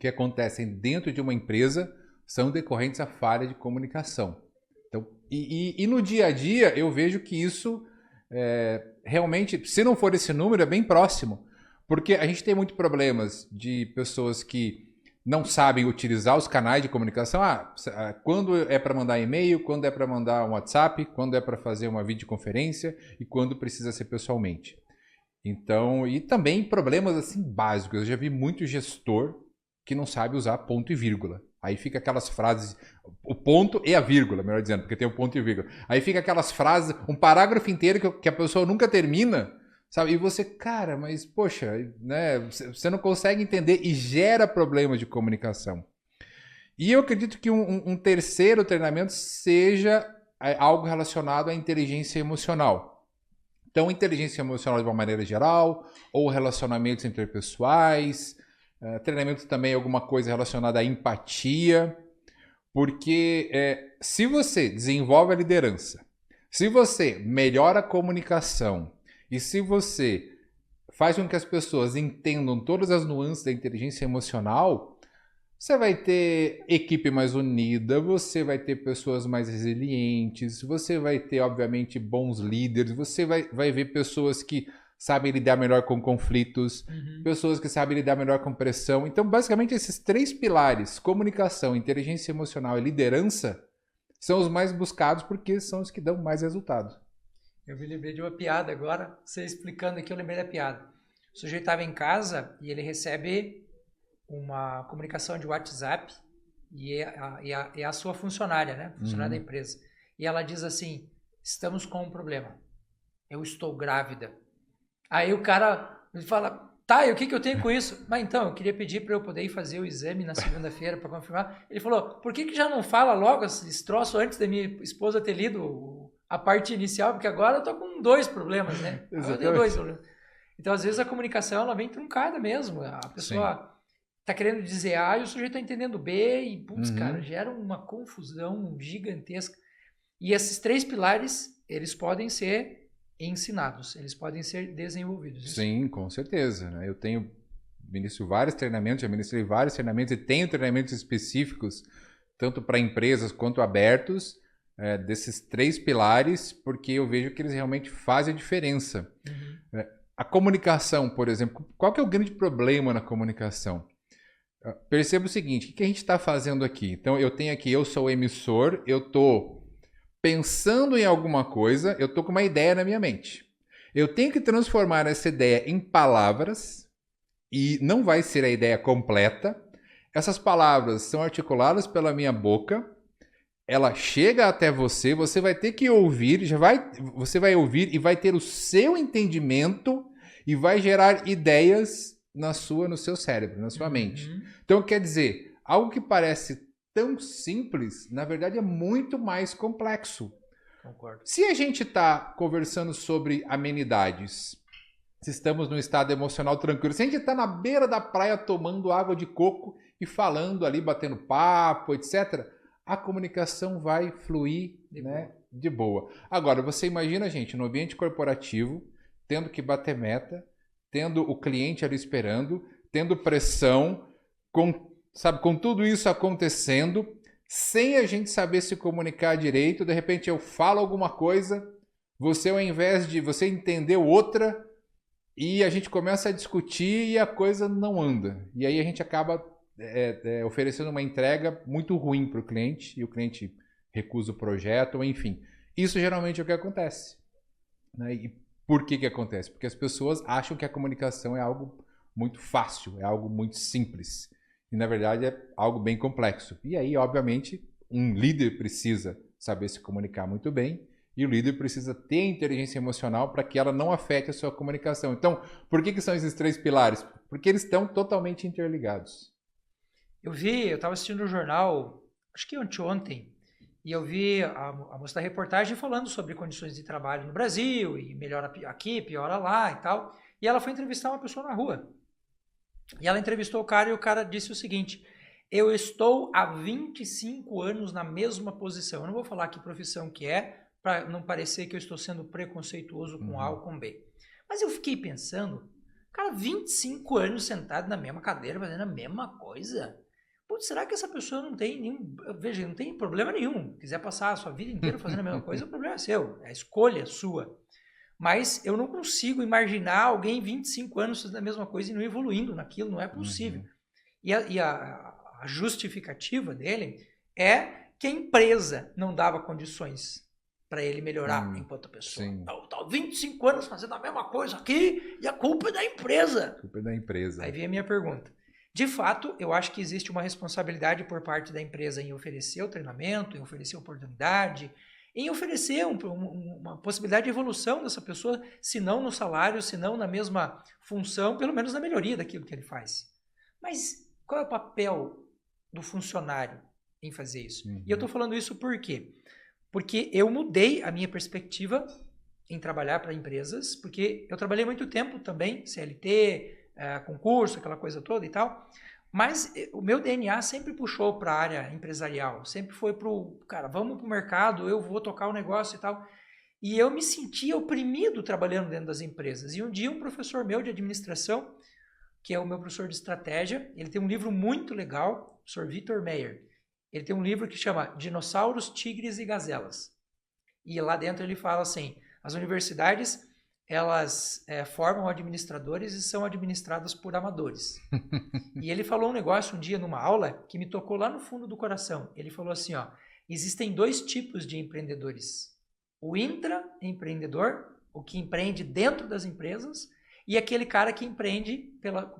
que acontecem dentro de uma empresa são decorrentes à falha de comunicação. Então, e no dia a dia eu vejo que isso realmente, se não for esse número, é bem próximo. Porque a gente tem muitos problemas de pessoas que não sabem utilizar os canais de comunicação. Quando é para mandar e-mail, quando é para mandar um WhatsApp, quando é para fazer uma videoconferência e quando precisa ser pessoalmente. Então, e também problemas assim básicos. Eu já vi muito gestor que não sabe usar ponto e vírgula. Aí fica aquelas frases, o ponto e a vírgula, melhor dizendo, porque tem o ponto e vírgula. Aí fica aquelas frases, um parágrafo inteiro que a pessoa nunca termina, sabe? E você, cara, mas poxa, né? Você não consegue entender e gera problemas de comunicação. E eu acredito que um terceiro treinamento seja algo relacionado à inteligência emocional. Então, inteligência emocional de uma maneira geral, ou relacionamentos interpessoais, treinamento também alguma coisa relacionada à empatia, porque se você desenvolve a liderança, se você melhora a comunicação e se você faz com que as pessoas entendam todas as nuances da inteligência emocional, você vai ter equipe mais unida, você vai ter pessoas mais resilientes, você vai ter, obviamente, bons líderes, você vai ver pessoas que sabem lidar melhor com conflitos, pessoas que sabem lidar melhor com pressão. Então, basicamente, esses 3 pilares, comunicação, inteligência emocional e liderança, são os mais buscados porque são os que dão mais resultado. Eu me lembrei de uma piada agora, você explicando aqui, eu lembrei da piada. O sujeito estava em casa e ele recebe uma comunicação de WhatsApp e é a sua funcionária, né? Funcionária da empresa. E ela diz assim, estamos com um problema. Eu estou grávida. Aí o cara fala, tá, e o que eu tenho com isso? Mas então, eu queria pedir para eu poder ir fazer o exame na segunda-feira para confirmar. Ele falou, por que já não fala logo esse troço antes da minha esposa ter lido a parte inicial? Porque agora eu tô com 2 problemas, né? Agora eu tenho 2 problemas. Então, às vezes, a comunicação ela vem truncada mesmo. A pessoa tá querendo dizer A e o sujeito tá entendendo B e, putz, cara, gera uma confusão gigantesca. E esses 3 pilares, eles podem ser ensinados, eles podem ser desenvolvidos. Sim, com certeza. Né? Eu ministro vários treinamentos, já ministrei vários treinamentos e tenho treinamentos específicos, tanto para empresas quanto abertos, desses 3 pilares, porque eu vejo que eles realmente fazem a diferença. A comunicação, por exemplo, qual que é o grande problema na comunicação? Perceba o seguinte, o que a gente está fazendo aqui? Então, eu tenho aqui, eu sou o emissor, eu estou pensando em alguma coisa, eu estou com uma ideia na minha mente. Eu tenho que transformar essa ideia em palavras, e não vai ser a ideia completa. Essas palavras são articuladas pela minha boca, ela chega até você, você vai ter que ouvir, você vai ouvir e vai ter o seu entendimento e vai gerar ideias no seu cérebro, na sua mente. Então, quer dizer, algo que parece tão simples, na verdade é muito mais complexo. Concordo. Se a gente está conversando sobre amenidades, se estamos num estado emocional tranquilo, se a gente está na beira da praia tomando água de coco e falando ali, batendo papo, etc., a comunicação vai fluir de boa. Agora, você imagina, gente, no ambiente corporativo, tendo que bater meta, tendo o cliente ali esperando, tendo pressão, com tudo isso acontecendo, sem a gente saber se comunicar direito, de repente eu falo alguma coisa, você ao invés de você entender outra, e a gente começa a discutir e a coisa não anda. E aí a gente acaba oferecendo uma entrega muito ruim para o cliente, e o cliente recusa o projeto, ou enfim. Isso geralmente é o que acontece. Né? E por que acontece? Porque as pessoas acham que a comunicação é algo muito fácil, é algo muito simples. E, na verdade, é algo bem complexo. E aí, obviamente, um líder precisa saber se comunicar muito bem e o líder precisa ter inteligência emocional para que ela não afete a sua comunicação. Então, por que são esses 3 pilares? Porque eles estão totalmente interligados. Eu estava assistindo um jornal, acho que anteontem, e eu vi a moça da reportagem falando sobre condições de trabalho no Brasil, e melhora aqui, piora lá e tal. E ela foi entrevistar uma pessoa na rua. E ela entrevistou o cara e o cara disse o seguinte, eu estou há 25 anos na mesma posição. Eu não vou falar que profissão que é, para não parecer que eu estou sendo preconceituoso com A ou com B. Mas eu fiquei pensando, cara, 25 anos sentado na mesma cadeira, fazendo a mesma coisa. Putz, será que essa pessoa não tem nenhum... Veja, não tem problema nenhum. Quiser passar a sua vida inteira fazendo a mesma coisa, o problema é seu. É a escolha sua. Mas eu não consigo imaginar alguém 25 anos fazendo a mesma coisa e não evoluindo naquilo, não é possível. E a justificativa dele é que a empresa não dava condições para ele melhorar enquanto pessoa. Tá 25 anos fazendo a mesma coisa aqui e a culpa é da empresa. A culpa é da empresa. Aí vem a minha pergunta. De fato, eu acho que existe uma responsabilidade por parte da empresa em oferecer o treinamento, em oferecer oportunidade, em oferecer uma possibilidade de evolução dessa pessoa, se não no salário, se não na mesma função, pelo menos na melhoria daquilo que ele faz. Mas qual é o papel do funcionário em fazer isso? E eu estou falando isso por quê? Porque eu mudei a minha perspectiva em trabalhar para empresas, porque eu trabalhei muito tempo também, CLT, concurso, aquela coisa toda e tal, mas o meu DNA sempre puxou para a área empresarial, sempre foi cara, vamos para o mercado, eu vou tocar o negócio e tal. E eu me sentia oprimido trabalhando dentro das empresas. E um dia um professor meu de administração, que é o meu professor de estratégia, ele tem um livro muito legal, o professor Victor Meyer. Ele tem um livro que chama Dinossauros, Tigres e Gazelas. E lá dentro ele fala assim, as universidades elas formam administradores e são administradas por amadores. E ele falou um negócio um dia numa aula que me tocou lá no fundo do coração. Ele falou assim, ó, existem 2 tipos de empreendedores. O intraempreendedor, o que empreende dentro das empresas, e aquele cara que empreende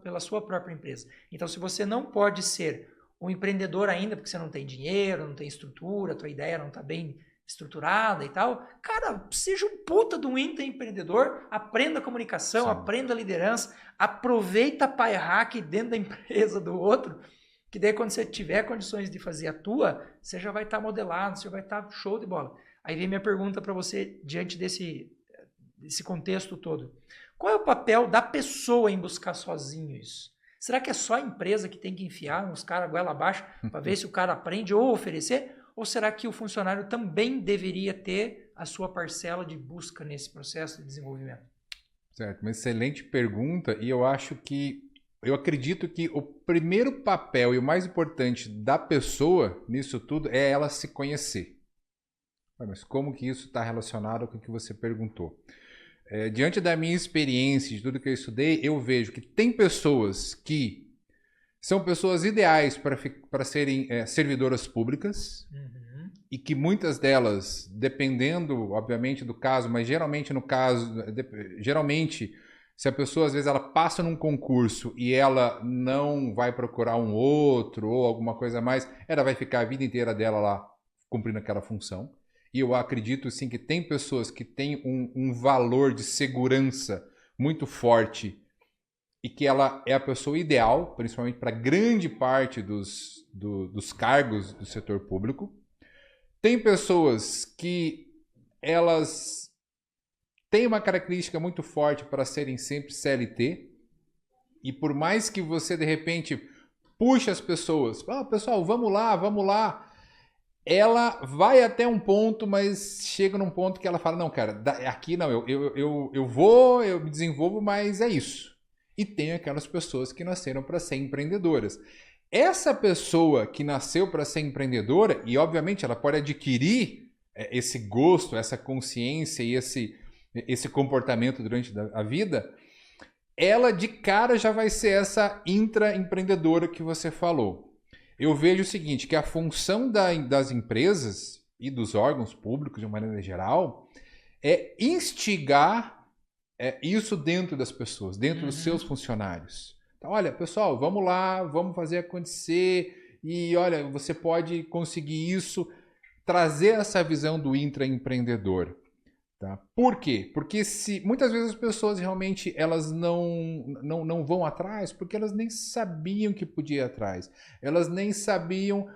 pela sua própria empresa. Então, se você não pode ser um empreendedor ainda, porque você não tem dinheiro, não tem estrutura, a tua ideia não está bem estruturada e tal, cara, seja um puta de um intraempreendedor, aprenda a comunicação, aprenda a liderança, aproveita a pai hack dentro da empresa do outro, que daí quando você tiver condições de fazer a tua, você já vai estar modelado, você vai estar show de bola. Aí vem minha pergunta para você, diante desse contexto todo. Qual é o papel da pessoa em buscar sozinho isso? Será que é só a empresa que tem que enfiar uns caras goela abaixo para ver se o cara aprende ou oferecer? Ou será que o funcionário também deveria ter a sua parcela de busca nesse processo de desenvolvimento? Certo, uma excelente pergunta, e eu acredito que o primeiro papel e o mais importante da pessoa nisso tudo é ela se conhecer. Mas como que isso está relacionado com o que você perguntou? Diante da minha experiência, de tudo que eu estudei, eu vejo que tem pessoas que são pessoas ideais para serem servidoras públicas, e que muitas delas, dependendo, obviamente, do caso, mas geralmente se a pessoa, às vezes, ela passa num concurso e ela não vai procurar um outro ou alguma coisa a mais, ela vai ficar a vida inteira dela lá cumprindo aquela função. E eu acredito, sim, que tem pessoas que têm um valor de segurança muito forte e que ela é a pessoa ideal, principalmente para grande parte dos cargos do setor público. Tem pessoas que elas têm uma característica muito forte para serem sempre CLT, e por mais que você, de repente, puxe as pessoas, pessoal, vamos lá, ela vai até um ponto, mas chega num ponto que ela fala, não, cara, aqui não, eu me desenvolvo, mas é isso. E tem aquelas pessoas que nasceram para ser empreendedoras. Essa pessoa que nasceu para ser empreendedora, e obviamente ela pode adquirir esse gosto, essa consciência e esse comportamento durante a vida, ela de cara já vai ser essa intraempreendedora que você falou. Eu vejo o seguinte, que a função das empresas e dos órgãos públicos, de uma maneira geral, é instigar isso dentro das pessoas, dentro dos seus funcionários. Então, olha, pessoal, vamos lá, vamos fazer acontecer, e olha, você pode conseguir isso, trazer essa visão do intraempreendedor. Tá? Por quê? Porque muitas vezes as pessoas realmente elas não vão atrás porque elas nem sabiam que podia ir atrás. Elas nem sabiam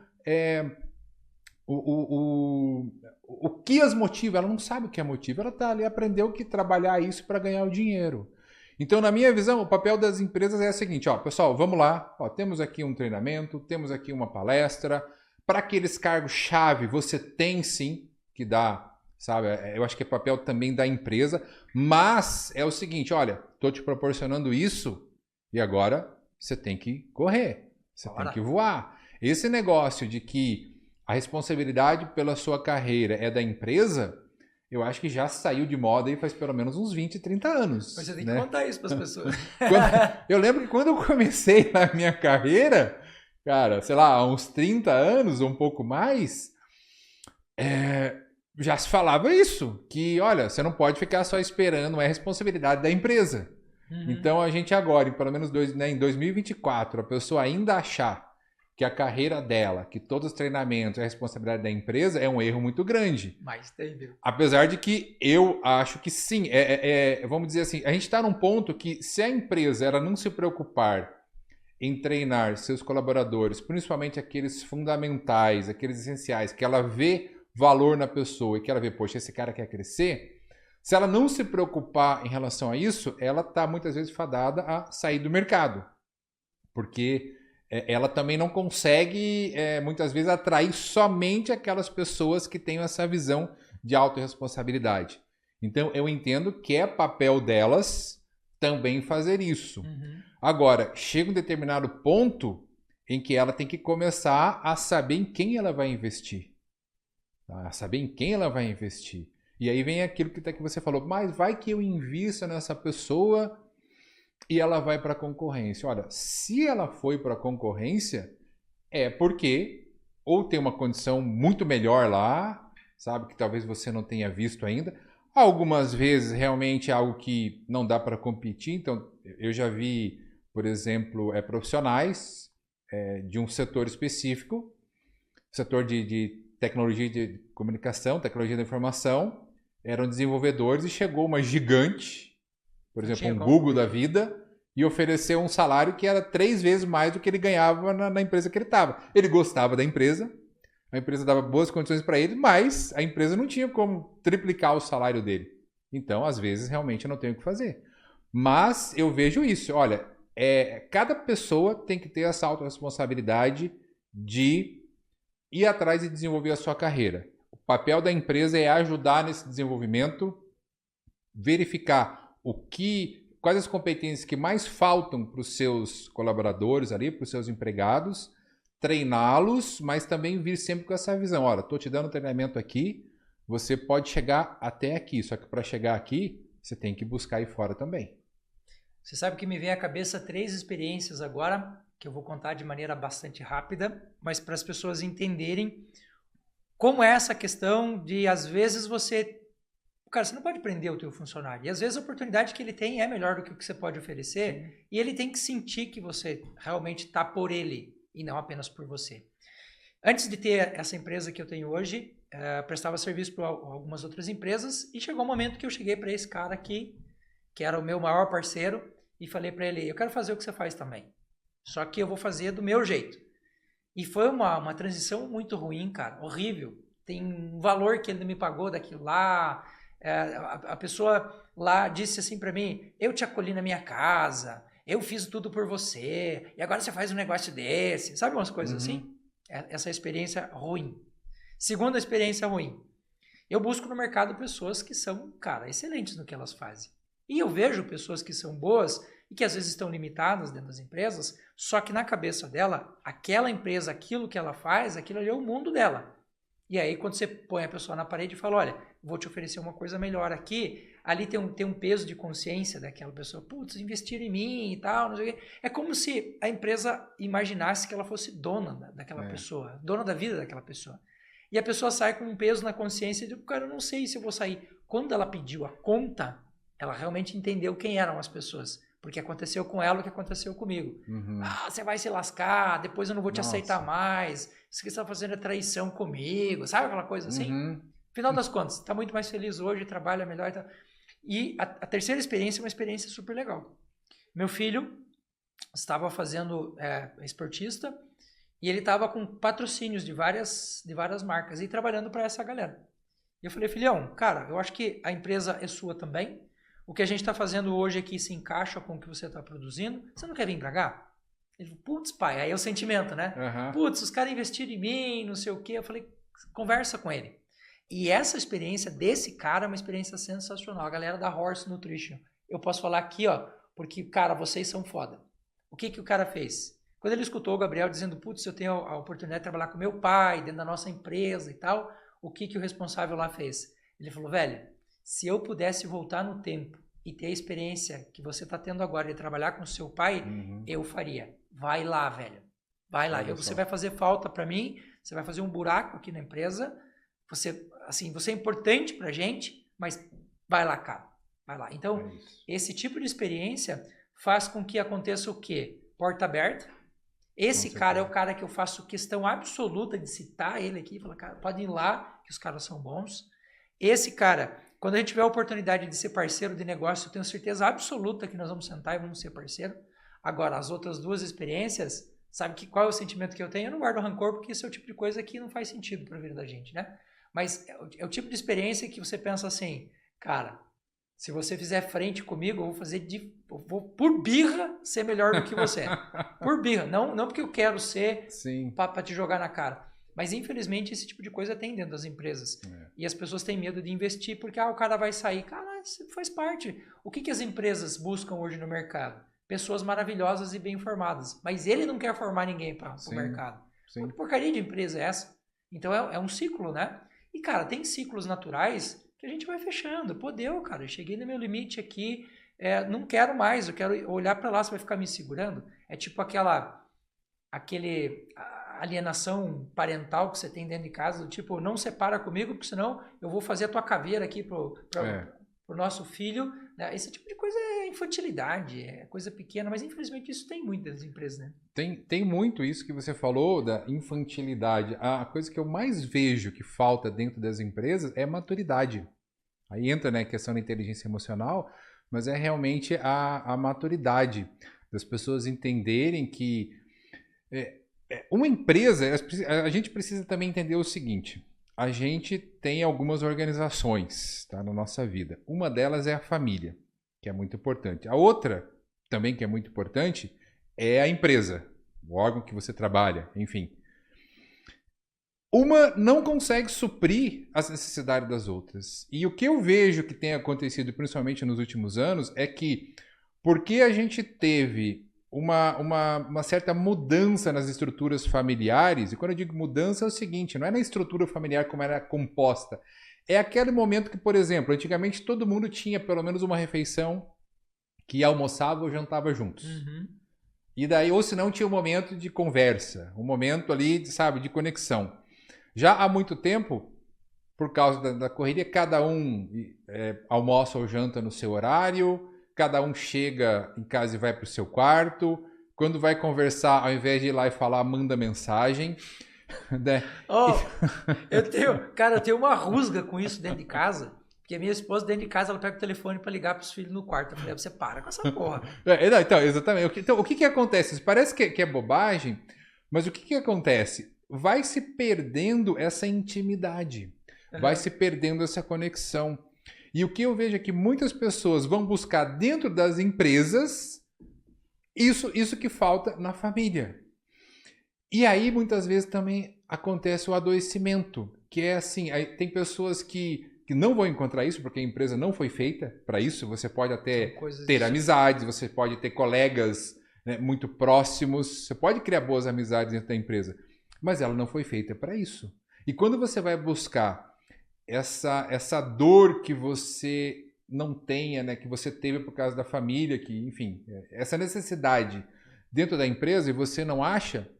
o que as motiva. Ela não sabe o que é motivo. Ela está ali, aprendeu que trabalhar isso para ganhar o dinheiro. Então, na minha visão, o papel das empresas é o seguinte, pessoal, vamos lá, temos aqui um treinamento, temos aqui uma palestra. Para aqueles cargos-chave, você tem sim que dar... Sabe? Eu acho que é papel também da empresa, mas é o seguinte, olha, estou te proporcionando isso e agora você tem que correr, você tem que voar. Esse negócio de que a responsabilidade pela sua carreira é da empresa, eu acho que já saiu de moda aí faz pelo menos uns 20, 30 anos. Mas você tem que contar isso para as pessoas. Eu lembro que quando eu comecei na minha carreira, cara, sei lá, há uns 30 anos ou um pouco mais, já se falava isso, que, olha, você não pode ficar só esperando, é responsabilidade da empresa. Então, a gente agora, pelo menos em 2024, a pessoa ainda achar que a carreira dela, que todos os treinamentos é responsabilidade da empresa, é um erro muito grande. Mas entendeu? Apesar de que eu acho que sim, vamos dizer assim, a gente está num ponto que se a empresa ela não se preocupar em treinar seus colaboradores, principalmente aqueles fundamentais, aqueles essenciais, que ela vê valor na pessoa e que ela vê, poxa, esse cara quer crescer, se ela não se preocupar em relação a isso, ela está muitas vezes fadada a sair do mercado. Porque ela também não consegue, muitas vezes, atrair somente aquelas pessoas que têm essa visão de autorresponsabilidade. Então, eu entendo que é papel delas também fazer isso. Agora, chega um determinado ponto em que ela tem que começar a saber em quem ela vai investir. A saber em quem ela vai investir. E aí vem aquilo que você falou, mas vai que eu invista nessa pessoa e ela vai para a concorrência. Olha, se ela foi para a concorrência, é porque ou tem uma condição muito melhor lá, sabe, que talvez você não tenha visto ainda. Algumas vezes realmente é algo que não dá para competir. Então, eu já vi, por exemplo, profissionais de um setor específico, setor de tecnologia de comunicação, tecnologia da informação, eram desenvolvedores e chegou uma gigante, por exemplo, um Google da vida, e ofereceu um salário que era 3 vezes mais do que ele ganhava na empresa que ele estava. Ele gostava da empresa, a empresa dava boas condições para ele, mas a empresa não tinha como triplicar o salário dele. Então, às vezes, realmente eu não tenho o que fazer. Mas eu vejo isso, olha, cada pessoa tem que ter essa autorresponsabilidade de ir atrás e desenvolver a sua carreira. O papel da empresa é ajudar nesse desenvolvimento, verificar quais as competências que mais faltam para os seus colaboradores ali, para os seus empregados, treiná-los, mas também vir sempre com essa visão. Olha, estou te dando treinamento aqui, você pode chegar até aqui, só que para chegar aqui, você tem que buscar aí fora também. Você sabe que me vem à cabeça 3 experiências agora, que eu vou contar de maneira bastante rápida, mas para as pessoas entenderem como é essa questão de, às vezes, você não pode prender o teu funcionário. E, às vezes, a oportunidade que ele tem é melhor do que o que você pode oferecer. Sim. E ele tem que sentir que você realmente está por ele e não apenas por você. Antes de ter essa empresa que eu tenho hoje, prestava serviço para algumas outras empresas e chegou um momento que eu cheguei para esse cara aqui, que era o meu maior parceiro, e falei para ele, eu quero fazer o que você faz também. Só que eu vou fazer do meu jeito. E foi uma transição muito ruim, cara. Horrível. Tem um valor que ele me pagou daquilo lá. A pessoa lá disse assim para mim, eu te acolhi na minha casa, eu fiz tudo por você, e agora você faz um negócio desse. Sabe umas coisas assim? Essa experiência ruim. Segunda experiência ruim. Eu busco no mercado pessoas que são, cara, excelentes no que elas fazem. E eu vejo pessoas que são boas e que às vezes estão limitadas dentro das empresas, só que na cabeça dela, aquela empresa, aquilo que ela faz, aquilo ali é o mundo dela. E aí quando você põe a pessoa na parede e fala, olha, vou te oferecer uma coisa melhor aqui, ali tem um peso de consciência daquela pessoa, putz, investir em mim e tal, não sei o quê. É como se a empresa imaginasse que ela fosse dona daquela pessoa, dona da vida daquela pessoa. E a pessoa sai com um peso na consciência de, cara, eu não sei se eu vou sair. Quando ela pediu a conta, ela realmente entendeu quem eram as pessoas. Porque aconteceu com ela o que aconteceu comigo. Você vai se lascar, depois eu não vou te aceitar mais, isso que você está fazendo é traição comigo, sabe aquela coisa assim? Final das contas, está muito mais feliz hoje, trabalha melhor. Tá? E a terceira experiência é uma experiência super legal. Meu filho estava fazendo esportista e ele estava com patrocínios de várias marcas e trabalhando para essa galera. E eu falei, filhão, cara, eu acho que a empresa é sua também. O que a gente está fazendo hoje aqui se encaixa com o que você está produzindo. Você não quer vir para cá? Ele falou, putz, pai, aí é o sentimento, né? Putz, os caras investiram em mim, não sei o quê. Eu falei, conversa com ele. E essa experiência desse cara é uma experiência sensacional. A galera da Horse Nutrition. Eu posso falar aqui, ó, porque, cara, vocês são foda. O que o cara fez? Quando ele escutou o Gabriel dizendo, putz, eu tenho a oportunidade de trabalhar com meu pai, dentro da nossa empresa e tal, o que o responsável lá fez? Ele falou, velho, se eu pudesse voltar no tempo e ter a experiência que você está tendo agora de trabalhar com seu pai, eu faria. Vai lá, velho. Vai lá. Você vai fazer falta para mim, você vai fazer um buraco aqui na empresa, você é importante pra gente, mas vai lá, cara. Vai lá. Então, esse tipo de experiência faz com que aconteça o quê? Porta aberta. Esse cara é o cara que eu faço questão absoluta de citar ele aqui, falar, cara, pode ir lá, que os caras são bons. Esse cara, quando a gente tiver a oportunidade de ser parceiro de negócio, eu tenho certeza absoluta que nós vamos sentar e vamos ser parceiro. Agora, as outras 2 experiências, sabe qual é o sentimento que eu tenho? Eu não guardo rancor, porque esse é o tipo de coisa que não faz sentido para a vida da gente, né? Mas é o tipo de experiência que você pensa assim, cara, se você fizer frente comigo, eu vou por birra ser melhor do que você. Por birra, não porque eu quero ser para te jogar na cara. Mas, infelizmente, esse tipo de coisa tem dentro das empresas. E as pessoas têm medo de investir porque o cara vai sair. Cara, isso faz parte. O que as empresas buscam hoje no mercado? Pessoas maravilhosas e bem informadas. Mas ele não quer formar ninguém para o mercado. Que porcaria de empresa é essa? Então, é um ciclo, né? E, cara, tem ciclos naturais que E a gente vai fechando. Pô, deu, cara. Eu cheguei no meu limite aqui. Não quero mais. Eu quero olhar para lá. Você vai ficar me segurando. É tipo aquele alienação parental que você tem dentro de casa. Do tipo, não separa comigo, porque senão eu vou fazer a tua caveira aqui pro nosso filho. Né? Esse tipo de coisa é infantilidade. É coisa pequena. Mas infelizmente isso tem muitas empresas, né? Tem muito isso que você falou da infantilidade. A coisa que eu mais vejo que falta dentro das empresas é maturidade. Aí entra, né, a questão da inteligência emocional, mas é realmente a maturidade das pessoas entenderem que uma empresa, a gente precisa também entender o seguinte, a gente tem algumas organizações, tá, na nossa vida. Uma delas é a família, que é muito importante. A outra, também que é muito importante, é a empresa, o órgão que você trabalha, enfim. Uma não consegue suprir as necessidades das outras. E o que eu vejo que tem acontecido, principalmente nos últimos anos, é que porque a gente teve uma certa mudança nas estruturas familiares, e quando eu digo mudança é o seguinte, não é na estrutura familiar como era composta, é aquele momento que, por exemplo, antigamente todo mundo tinha pelo menos uma refeição que almoçava ou jantava juntos. Uhum. E daí, ou se não, tinha um momento de conversa, um momento ali, sabe, de conexão. Já há muito tempo, por causa da correria, cada um almoça ou janta no seu horário, cada um chega em casa e vai para o seu quarto. Quando vai conversar, ao invés de ir lá e falar, manda mensagem. Né? Eu tenho uma rusga com isso dentro de casa. Porque a minha esposa, dentro de casa, ela pega o telefone para ligar para os filhos no quarto. Eu falei, você para com essa porra. Não, então, exatamente. Então, o que acontece? Parece que é bobagem, mas o que acontece? Vai se perdendo essa intimidade, vai se perdendo essa conexão. E o que eu vejo é que muitas pessoas vão buscar dentro das empresas isso que falta na família. E aí, muitas vezes, também acontece o adoecimento, que é assim, aí tem pessoas que não vão encontrar isso, porque a empresa não foi feita para isso. Você pode até ter amizades, você pode ter colegas, né, muito próximos, você pode criar boas amizades dentro da empresa. Mas ela não foi feita para isso. E quando você vai buscar essa dor que você não tenha, né, que você teve por causa da família, que, enfim, essa necessidade dentro da empresa e você não acha,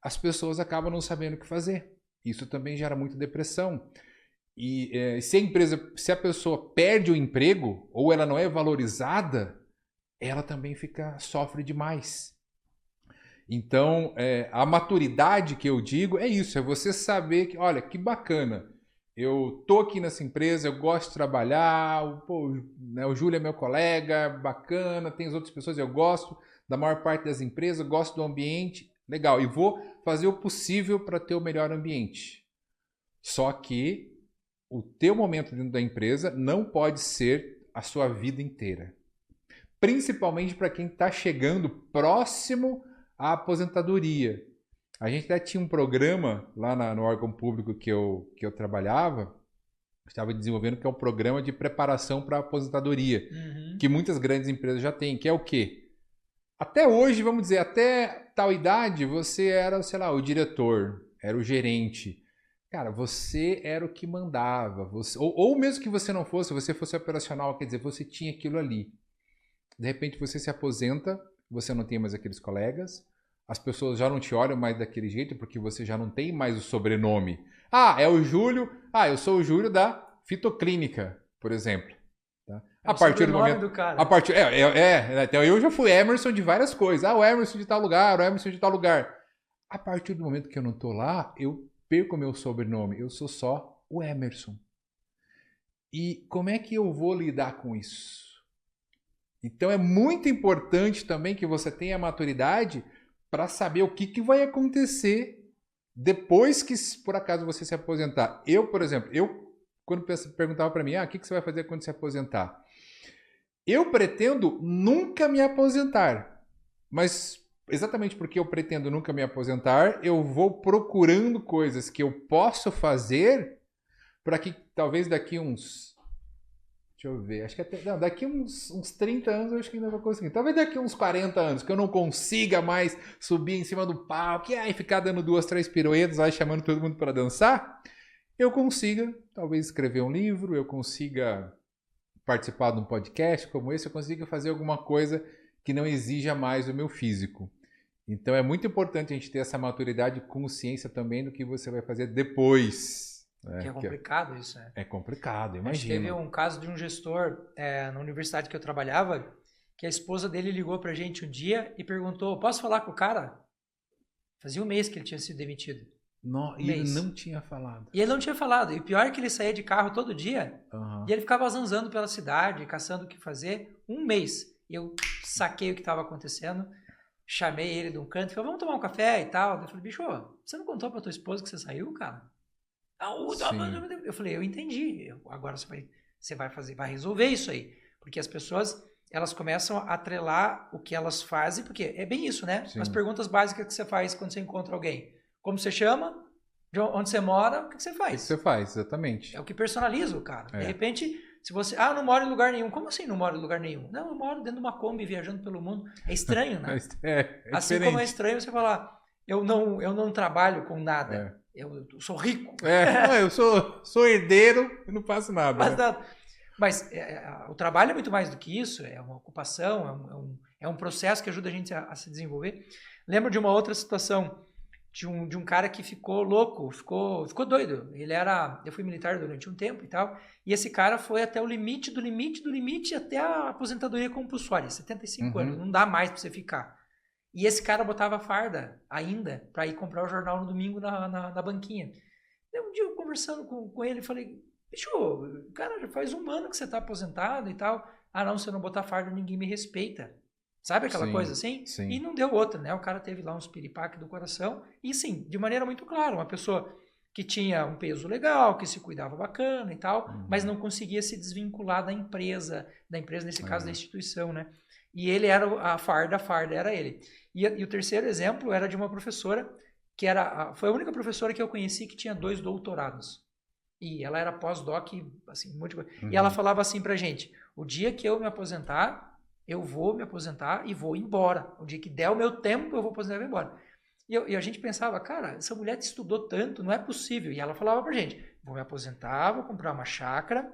as pessoas acabam não sabendo o que fazer. Isso também gera muita depressão. E se a pessoa perde o emprego ou ela não é valorizada, ela também sofre demais. Então, a maturidade que eu digo é isso, é você saber que, olha, que bacana, eu tô aqui nessa empresa, eu gosto de trabalhar, o Júlio é meu colega, bacana, tem as outras pessoas, eu gosto da maior parte das empresas, eu gosto do ambiente, legal, e vou fazer o possível para ter o melhor ambiente. Só que o teu momento dentro da empresa não pode ser a sua vida inteira. Principalmente para quem está chegando próximo à aposentadoria. A gente até tinha um programa lá no órgão público que eu trabalhava, estava desenvolvendo, que é um programa de preparação para a aposentadoria, que muitas grandes empresas já têm, que é o quê? Até hoje, vamos dizer, até tal idade, você era, sei lá, o diretor, era o gerente. Cara, você era o que mandava. Ou mesmo que você não fosse, você fosse operacional, quer dizer, você tinha aquilo ali. De repente você se aposenta, você não tem mais aqueles colegas, as pessoas já não te olham mais daquele jeito porque você já não tem mais o sobrenome. Ah, é o Júlio. Ah, eu sou o Júlio da Fitoclínica, por exemplo. Tá? A partir do momento do cara. Então eu já fui Emerson de várias coisas. Ah, o Emerson de tal lugar, o Emerson de tal lugar. A partir do momento que eu não tô lá, eu perco o meu sobrenome. Eu sou só o Emerson. E como é que eu vou lidar com isso? Então é muito importante também que você tenha maturidade para saber o que vai acontecer depois que, por acaso, você se aposentar. Eu, por exemplo, quando perguntava para mim, o que você vai fazer quando se aposentar? Eu pretendo nunca me aposentar. Mas exatamente porque eu pretendo nunca me aposentar, eu vou procurando coisas que eu posso fazer para que talvez daqui uns... Deixa eu ver, acho que daqui uns 30 anos eu acho que ainda vou conseguir. Talvez daqui uns 40 anos, que eu não consiga mais subir em cima do palco e ficar dando 2, 3 piruetas, vai chamando todo mundo para dançar. eu consiga, talvez, escrever um livro, eu consiga participar de um podcast como esse, eu consiga fazer alguma coisa que não exija mais o meu físico. Então é muito importante a gente ter essa maturidade e consciência também do que você vai fazer depois. Né? Que é complicado isso, né? É complicado, A gente imagina. teve um caso de um gestor na universidade que eu trabalhava, que a esposa dele ligou pra gente um dia e perguntou, posso falar com o cara? Fazia um mês que ele tinha sido demitido. E ele não tinha falado. E ele não tinha falado. E o pior é que ele saía de carro todo dia e ele ficava zanzando pela cidade, caçando o que fazer, um mês. E eu saquei o que estava acontecendo, chamei ele de um canto e falei, vamos tomar um café e tal. Eu falei, bicho, você não contou pra tua esposa que você saiu, cara? Eu falei, eu entendi. Agora você vai resolver isso aí. Porque as pessoas, elas começam a atrelar o que elas fazem, porque é bem isso, né? Sim. As perguntas básicas que você faz quando você encontra alguém. Como você chama? De onde você mora? O que você faz? O que você faz, exatamente. É o que personaliza o cara. É. De repente, se você... Ah, não moro em lugar nenhum. Como assim não moro em lugar nenhum? Não, eu moro dentro de uma Kombi viajando pelo mundo. É estranho, né? É assim diferente. como é estranho você falar, eu não trabalho com nada. Eu sou rico. Eu sou herdeiro e não faço nada. Mas, né? mas o trabalho é muito mais do que isso. É uma ocupação, é um processo que ajuda a gente a se desenvolver. Lembro de uma outra situação de um cara que ficou louco, ficou doido. Eu fui militar durante um tempo e tal, e esse cara foi até o limite do limite do limite até a aposentadoria compulsória, 75 anos, não dá mais pra você ficar. E esse cara botava farda ainda para ir comprar o jornal no domingo na banquinha. Daí um dia eu conversando com ele, falei, bicho, cara, já faz um ano que você tá aposentado e tal. Ah não, se eu não botar farda ninguém me respeita. Sabe aquela coisa assim? Sim. E não deu outra, né? O cara teve lá uns piripaque do coração. E sim, de maneira muito clara, uma pessoa que tinha um peso legal, que se cuidava bacana e tal, mas não conseguia se desvincular da empresa nesse caso da instituição, né? E ele era a farda era ele. E o terceiro exemplo era de uma professora que foi a única professora que eu conheci que tinha 2 doutorados. E ela era pós-doc, assim, um monte de coisa. E ela falava assim pra gente, o dia que eu me aposentar, eu vou me aposentar e vou embora. O dia que der o meu tempo, eu vou aposentar e vou embora. E a gente pensava, cara, essa mulher estudou tanto, não é possível. E ela falava pra gente, vou me aposentar, vou comprar uma chácara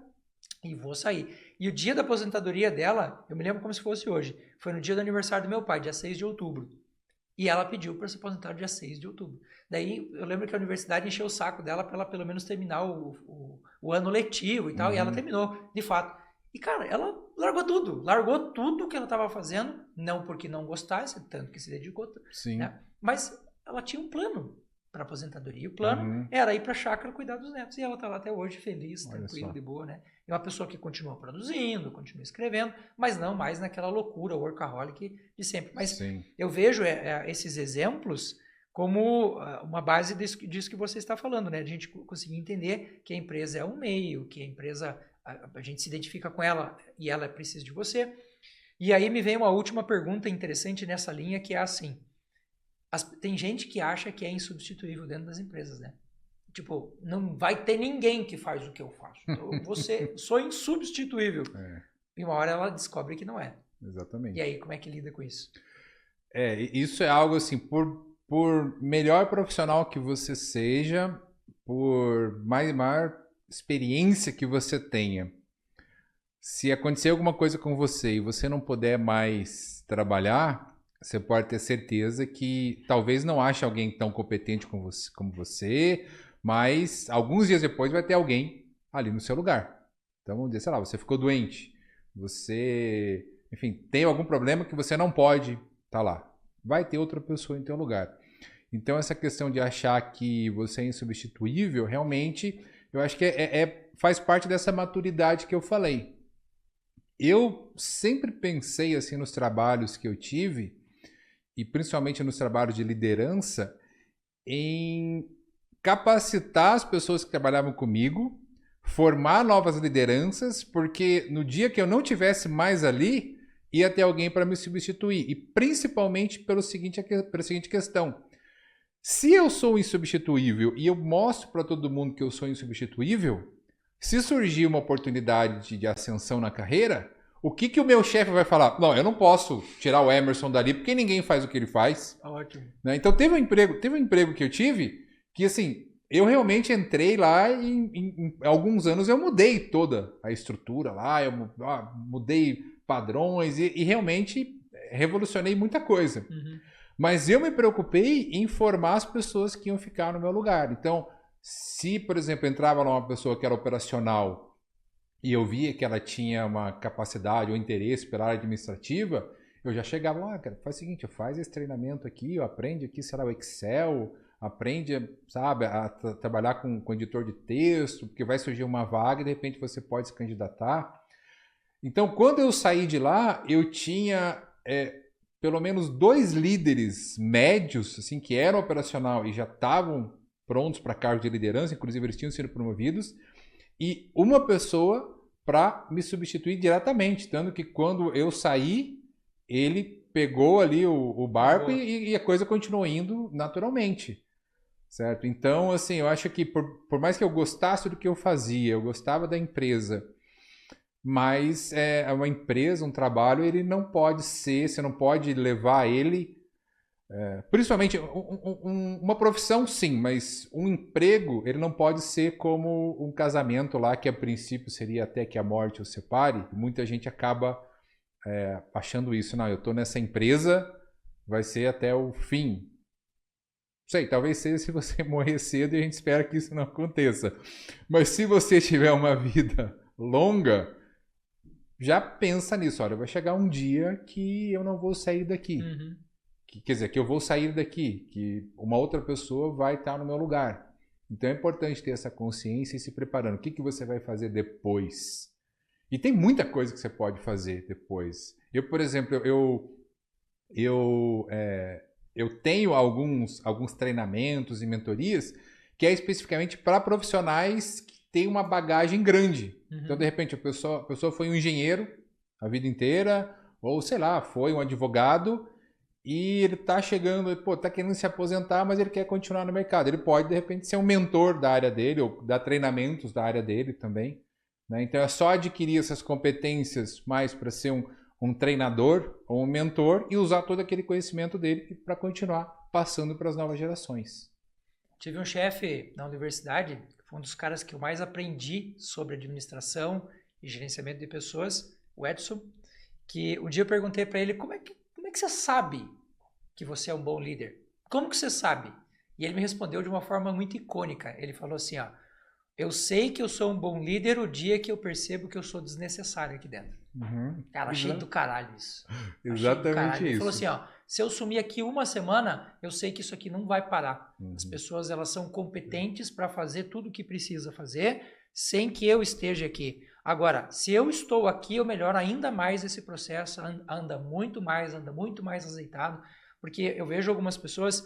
e vou sair. E o dia da aposentadoria dela, eu me lembro como se fosse hoje, foi no dia do aniversário do meu pai, dia 6 de outubro. E ela pediu para se aposentar dia 6 de outubro. Daí eu lembro que a universidade encheu o saco dela para ela pelo menos terminar o ano letivo e tal, e ela terminou, de fato. E, cara, ela largou tudo que ela estava fazendo, não porque não gostasse, tanto que se dedicou, né? Mas ela tinha um plano para aposentadoria. E o plano era ir para a chácara cuidar dos netos. E ela está lá até hoje, feliz, tranquila, de boa, né? É uma pessoa que continua produzindo, continua escrevendo, mas não mais naquela loucura, workaholic de sempre. Mas eu vejo esses exemplos como uma base disso que você está falando, né? A gente conseguir entender que a empresa é um meio, que a empresa, a gente se identifica com ela e ela precisa de você. E aí me vem uma última pergunta interessante nessa linha, que é assim, tem gente que acha que é insubstituível dentro das empresas, né? Tipo, não vai ter ninguém que faz o que eu faço. Então, sou insubstituível. E uma hora ela descobre que não é. Exatamente. E aí, como é que lida com isso? Isso é algo assim, por melhor profissional que você seja, por maior experiência que você tenha, se acontecer alguma coisa com você e você não puder mais trabalhar, você pode ter certeza que talvez não ache alguém tão competente como você, mas alguns dias depois vai ter alguém ali no seu lugar. Então, vamos dizer, sei lá, você ficou doente, você, enfim, tem algum problema que você não pode estar lá. Vai ter outra pessoa em teu lugar. Então, essa questão de achar que você é insubstituível, realmente, eu acho que faz parte dessa maturidade que eu falei. Eu sempre pensei assim nos trabalhos que eu tive, e principalmente nos trabalhos de liderança, em capacitar as pessoas que trabalhavam comigo, formar novas lideranças, porque no dia que eu não tivesse mais ali, ia ter alguém para me substituir. E principalmente pela seguinte questão. Se eu sou insubstituível e eu mostro para todo mundo que eu sou insubstituível, se surgir uma oportunidade de ascensão na carreira, o que o meu chefe vai falar? Não, eu não posso tirar o Emerson dali porque ninguém faz o que ele faz. Ótimo. Né? Então teve um emprego que eu tive que assim, eu realmente entrei lá e em alguns anos eu mudei toda a estrutura lá, eu mudei padrões e realmente revolucionei muita coisa. Uhum. Mas eu me preocupei em formar as pessoas que iam ficar no meu lugar. Então, se, por exemplo, entrava lá uma pessoa que era operacional e eu via que ela tinha uma capacidade ou interesse pela área administrativa, eu já chegava lá, cara, faz o seguinte, faz esse treinamento aqui, aprende aqui, sei lá, o Excel, aprende, sabe, a trabalhar com editor de texto, porque vai surgir uma vaga e de repente você pode se candidatar. Então, quando eu saí de lá, eu tinha pelo menos 2 líderes médios, assim, que eram operacional e já estavam prontos para cargo de liderança, inclusive eles tinham sido promovidos, e uma pessoa para me substituir diretamente, tanto que quando eu saí, ele pegou ali o barco e a coisa continuou indo naturalmente, certo? Então, assim, eu acho que por mais que eu gostasse do que eu fazia, eu gostava da empresa, mas uma empresa, um trabalho, ele não pode ser, você não pode levar ele, principalmente uma profissão sim, mas um emprego, ele não pode ser como um casamento lá, que a princípio seria até que a morte os separe. Muita gente acaba achando isso, não, eu estou nessa empresa, vai ser até o fim. Não sei, talvez seja se você morrer cedo e a gente espera que isso não aconteça. Mas se você tiver uma vida longa, já pensa nisso, olha, vai chegar um dia que eu não vou sair daqui. Uhum. Quer dizer, que eu vou sair daqui, que uma outra pessoa vai estar no meu lugar. Então é importante ter essa consciência e se preparando. O que você vai fazer depois? E tem muita coisa que você pode fazer depois. Eu, por exemplo, eu tenho alguns treinamentos e mentorias que é especificamente para profissionais que têm uma bagagem grande. Uhum. Então, de repente, a pessoa foi um engenheiro a vida inteira, ou sei lá, foi um advogado e ele está chegando, está querendo se aposentar, mas ele quer continuar no mercado. Ele pode, de repente, ser um mentor da área dele ou dar treinamentos da área dele também. Né? Então, é só adquirir essas competências mais para ser um treinador ou um mentor e usar todo aquele conhecimento dele para continuar passando para as novas gerações. Tive um chefe na universidade, que foi um dos caras que eu mais aprendi sobre administração e gerenciamento de pessoas, o Edson, que um dia eu perguntei para ele, como é que você sabe que você é um bom líder? Como que você sabe? E ele me respondeu de uma forma muito icônica. Ele falou assim, ó, eu sei que eu sou um bom líder o dia que eu percebo que eu sou desnecessário aqui dentro. Uhum. Cara, achei do caralho isso. Exatamente isso. Ele falou assim, ó, se eu sumir aqui uma semana, eu sei que isso aqui não vai parar. Uhum. As pessoas, elas são competentes para fazer tudo o que precisa fazer, sem que eu esteja aqui. Agora, se eu estou aqui, eu melhoro ainda mais esse processo, anda muito mais azeitado, porque eu vejo algumas pessoas,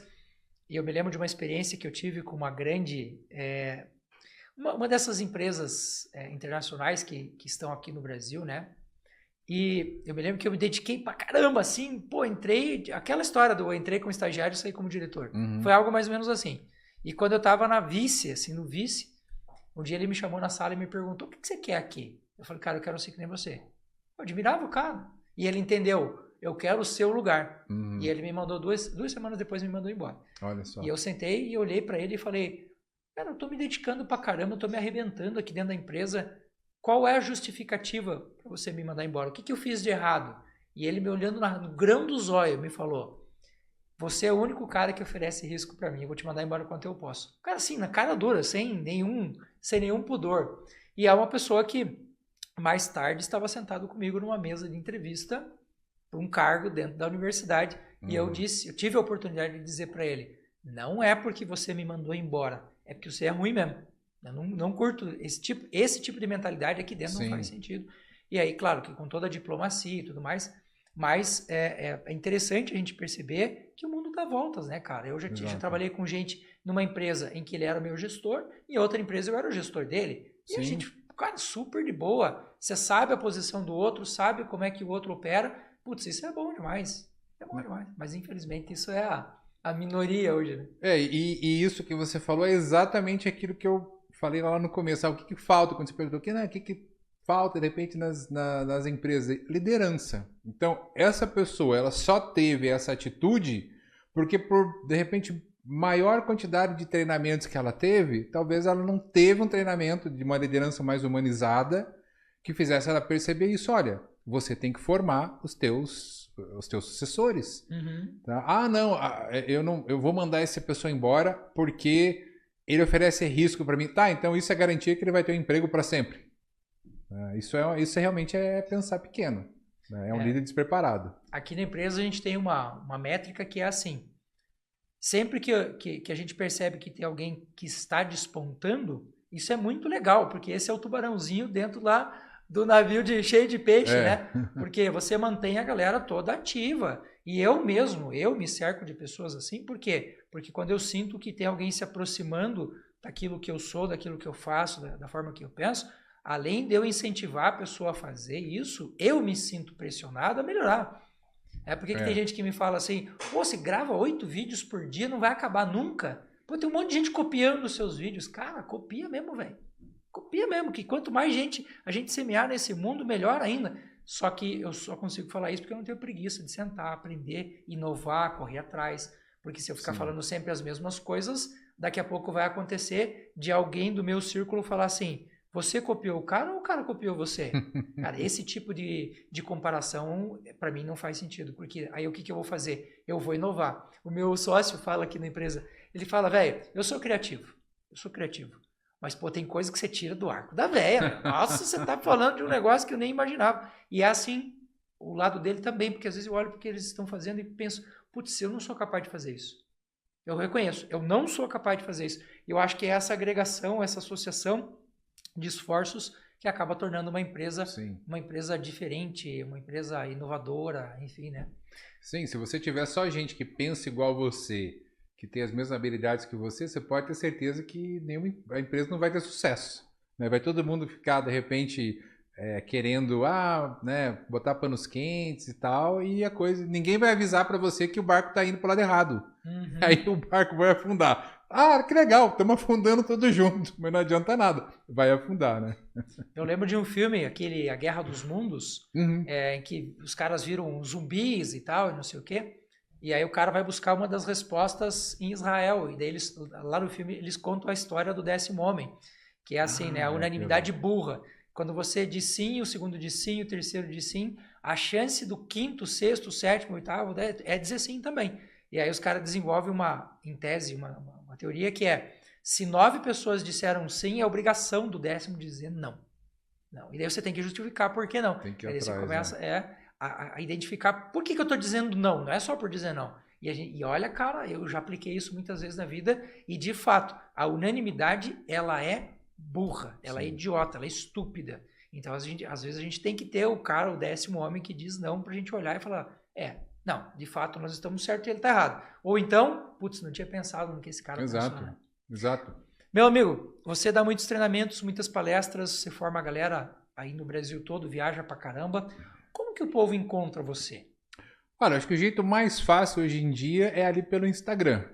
e eu me lembro de uma experiência que eu tive com uma grande... Uma dessas empresas internacionais que estão aqui no Brasil, né? E eu me lembro que eu me dediquei pra caramba, assim, entrei, aquela história do eu entrei como estagiário e saí como diretor. Uhum. Foi algo mais ou menos assim. E quando eu tava no vice, um dia ele me chamou na sala e me perguntou, o que você quer aqui? Eu falei, cara, eu quero ser que nem você. Eu admirava o cara. E ele entendeu, eu quero o seu lugar. Uhum. E ele me mandou, duas semanas depois me mandou embora. Olha só. E eu sentei e olhei pra ele e falei, cara, eu tô me dedicando pra caramba, eu tô me arrebentando aqui dentro da empresa. Qual é a justificativa para você me mandar embora? O que eu fiz de errado? E ele me olhando no grão do zóio me falou, você é o único cara que oferece risco para mim, eu vou te mandar embora quanto eu posso. O cara assim, na cara dura, sem nenhum pudor. E é uma pessoa que mais tarde estava sentado comigo numa mesa de entrevista para um cargo dentro da universidade. E eu tive a oportunidade de dizer para ele, não é porque você me mandou embora, é porque você é ruim mesmo. Eu não curto esse tipo de mentalidade aqui dentro. Sim. Não faz sentido. E aí, claro, que com toda a diplomacia e tudo mais, mas é interessante a gente perceber que o mundo dá voltas, né, cara? Eu já trabalhei com gente numa empresa em que ele era o meu gestor, e em outra empresa eu era o gestor dele. E Sim. A gente, cara, super de boa. Você sabe a posição do outro, sabe como é que o outro opera. Putz, isso é bom demais. É bom demais. Mas infelizmente isso é a minoria hoje, né? E isso que você falou é exatamente aquilo que eu falei lá no começo, o que falta quando você perguntou, o que falta de repente nas empresas? Liderança. Então, essa pessoa, ela só teve essa atitude porque de repente, maior quantidade de treinamentos que ela teve, talvez ela não teve um treinamento de uma liderança mais humanizada que fizesse ela perceber isso. Olha, você tem que formar os teus sucessores. Tá? Eu vou mandar essa pessoa embora porque ele oferece risco para mim. Tá, então isso é garantia que ele vai ter um emprego para sempre. Isso realmente é pensar pequeno. Né? É um líder despreparado. Aqui na empresa a gente tem uma métrica que é assim. Sempre que a gente percebe que tem alguém que está despontando, isso é muito legal, porque esse é o tubarãozinho dentro lá do navio cheio de peixe, né? Porque você mantém a galera toda ativa. E eu me cerco de pessoas assim, por quê? Porque quando eu sinto que tem alguém se aproximando daquilo que eu sou, daquilo que eu faço, da forma que eu penso, além de eu incentivar a pessoa a fazer isso, eu me sinto pressionado a melhorar. Por que tem gente que me fala assim, pô, você grava 8 vídeos por dia, não vai acabar nunca? Pô, tem um monte de gente copiando os seus vídeos. Cara, copia mesmo, velho. Copia mesmo, que quanto mais a gente semear nesse mundo, melhor ainda. Só que eu só consigo falar isso porque eu não tenho preguiça de sentar, aprender, inovar, correr atrás. Porque se eu ficar falando sempre as mesmas coisas, daqui a pouco vai acontecer de alguém do meu círculo falar assim, você copiou o cara ou o cara copiou você? Cara, esse tipo de comparação, para mim, não faz sentido. Porque aí o que eu vou fazer? Eu vou inovar. O meu sócio fala aqui na empresa, ele fala, velho, eu sou criativo. Mas, pô, tem coisa que você tira do arco da véia. Nossa, você tá falando de um negócio que eu nem imaginava. E é assim, o lado dele também, porque às vezes eu olho porque eles estão fazendo e penso, putz, eu não sou capaz de fazer isso. Eu reconheço, eu não sou capaz de fazer isso. Eu acho que é essa agregação, essa associação de esforços que acaba tornando uma empresa diferente, uma empresa inovadora, enfim, né? Sim, se você tiver só gente que pensa igual você, que tem as mesmas habilidades que você pode ter certeza que a empresa não vai ter sucesso. Né? Vai todo mundo ficar, de repente, querendo botar panos quentes e tal, e ninguém vai avisar para você que o barco está indo para o lado errado. Aí o barco vai afundar. Ah, que legal, estamos afundando todos juntos, mas não adianta nada, vai afundar, né? Eu lembro de um filme, A Guerra dos Mundos, em que os caras viram zumbis e tal, e não sei o quê, e aí o cara vai buscar uma das respostas em Israel, e daí lá no filme eles contam a história do 10º homem, que é assim, né, a unanimidade burra. Quando você diz sim, o segundo diz sim, o terceiro diz sim, a chance do 5º, 6º, 7º, 8º é dizer sim também. E aí os caras desenvolvem em tese, uma teoria que se 9 pessoas disseram sim, é obrigação do 10º dizer não. E daí você tem que justificar por que não. Tem que ir aí atrás, você começa a identificar por que eu estou dizendo não, não é só por dizer não. E olha, cara, eu já apliquei isso muitas vezes na vida e, de fato, a unanimidade, ela é burra, ela é idiota, ela é estúpida. Então, às vezes a gente tem que ter o 10º homem que diz não pra gente olhar e falar, não, de fato nós estamos certos e ele está errado. Ou então, putz, não tinha pensado no que esse cara pensou, né? Exato. Meu amigo, você dá muitos treinamentos, muitas palestras, você forma a galera aí no Brasil todo, viaja pra caramba. Como que o povo encontra você? Olha, acho que o jeito mais fácil hoje em dia é ali pelo Instagram.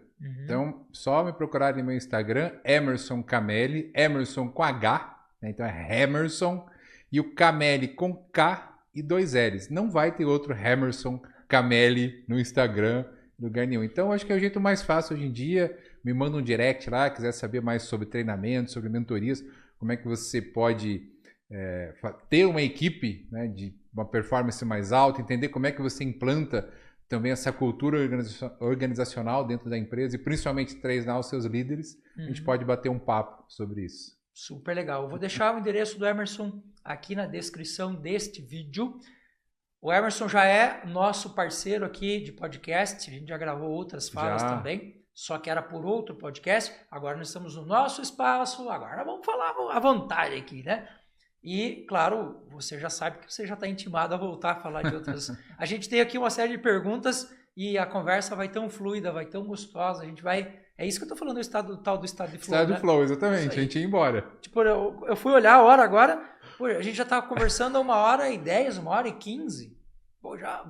Então, só me procurar no meu Instagram, Emerson Camelli, Emerson com H, né? Então é Emerson, e o Camelli com K e 2 L's. Não vai ter outro Emerson Camelli no Instagram, em lugar nenhum. Então, acho que é o jeito mais fácil hoje em dia. Me manda um direct lá, quiser saber mais sobre treinamento, sobre mentorias, como é que você pode ter uma equipe, né, de uma performance mais alta, entender como é que você implanta também essa cultura organizacional dentro da empresa e principalmente treinar os seus líderes. A gente pode bater um papo sobre isso. Super legal. Eu vou deixar o endereço do Emerson aqui na descrição deste vídeo. O Emerson já é nosso parceiro aqui de podcast, a gente já gravou outras falas também, só que era por outro podcast, agora nós estamos no nosso espaço, agora vamos falar à vontade aqui, né? E, claro, você já sabe que você já está intimado a voltar a falar de outras... A gente tem aqui uma série de perguntas e a conversa vai tão fluida, vai tão gostosa, a gente vai... É isso que eu tô falando, do tal do estado de flow, Estado de flow, exatamente, a gente ia embora. Tipo, eu fui olhar a hora agora, pô, a gente já tava conversando 1h10, 1h15. Pô, já...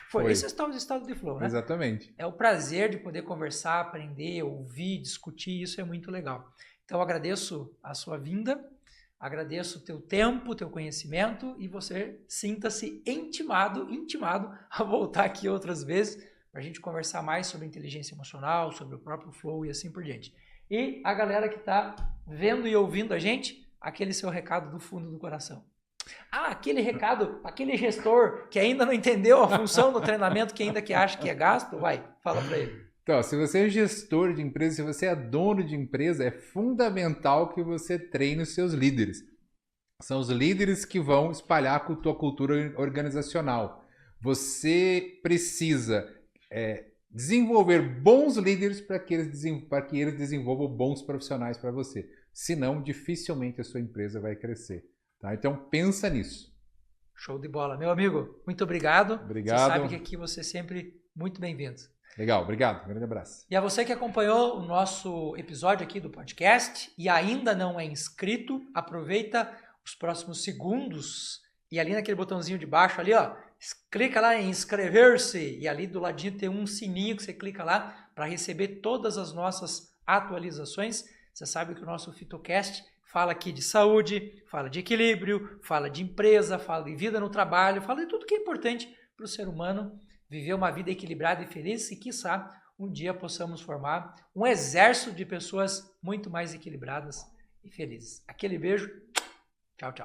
Foi. Esse é o estado de flow, né? Exatamente. É o prazer de poder conversar, aprender, ouvir, discutir, isso é muito legal. Então, eu agradeço a sua vinda, agradeço o teu tempo, o teu conhecimento e você sinta-se intimado a voltar aqui outras vezes para a gente conversar mais sobre inteligência emocional, sobre o próprio flow e assim por diante. E a galera que está vendo e ouvindo a gente, aquele seu recado do fundo do coração. Aquele recado, aquele gestor que ainda não entendeu a função do treinamento, que ainda que acha que é gasto, vai, fala para ele. Então, se você é gestor de empresa, se você é dono de empresa, é fundamental que você treine os seus líderes. São os líderes que vão espalhar a tua cultura organizacional. Você precisa desenvolver bons líderes para que eles desenvolvam bons profissionais para você. Senão, dificilmente a sua empresa vai crescer. Tá? Então, pensa nisso. Show de bola. Meu amigo, muito obrigado. Obrigado. Você sabe que aqui você é sempre muito bem-vindo. Legal, obrigado. Um grande abraço. E a você que acompanhou o nosso episódio aqui do podcast e ainda não é inscrito, aproveita os próximos segundos e ali naquele botãozinho de baixo ali, ó, clica lá em inscrever-se e ali do ladinho tem um sininho que você clica lá para receber todas as nossas atualizações. Você sabe que o nosso FitoCast fala aqui de saúde, fala de equilíbrio, fala de empresa, fala de vida no trabalho, fala de tudo que é importante para o ser humano viver uma vida equilibrada e feliz e, quiçá, um dia possamos formar um exército de pessoas muito mais equilibradas e felizes. Aquele beijo. Tchau, tchau.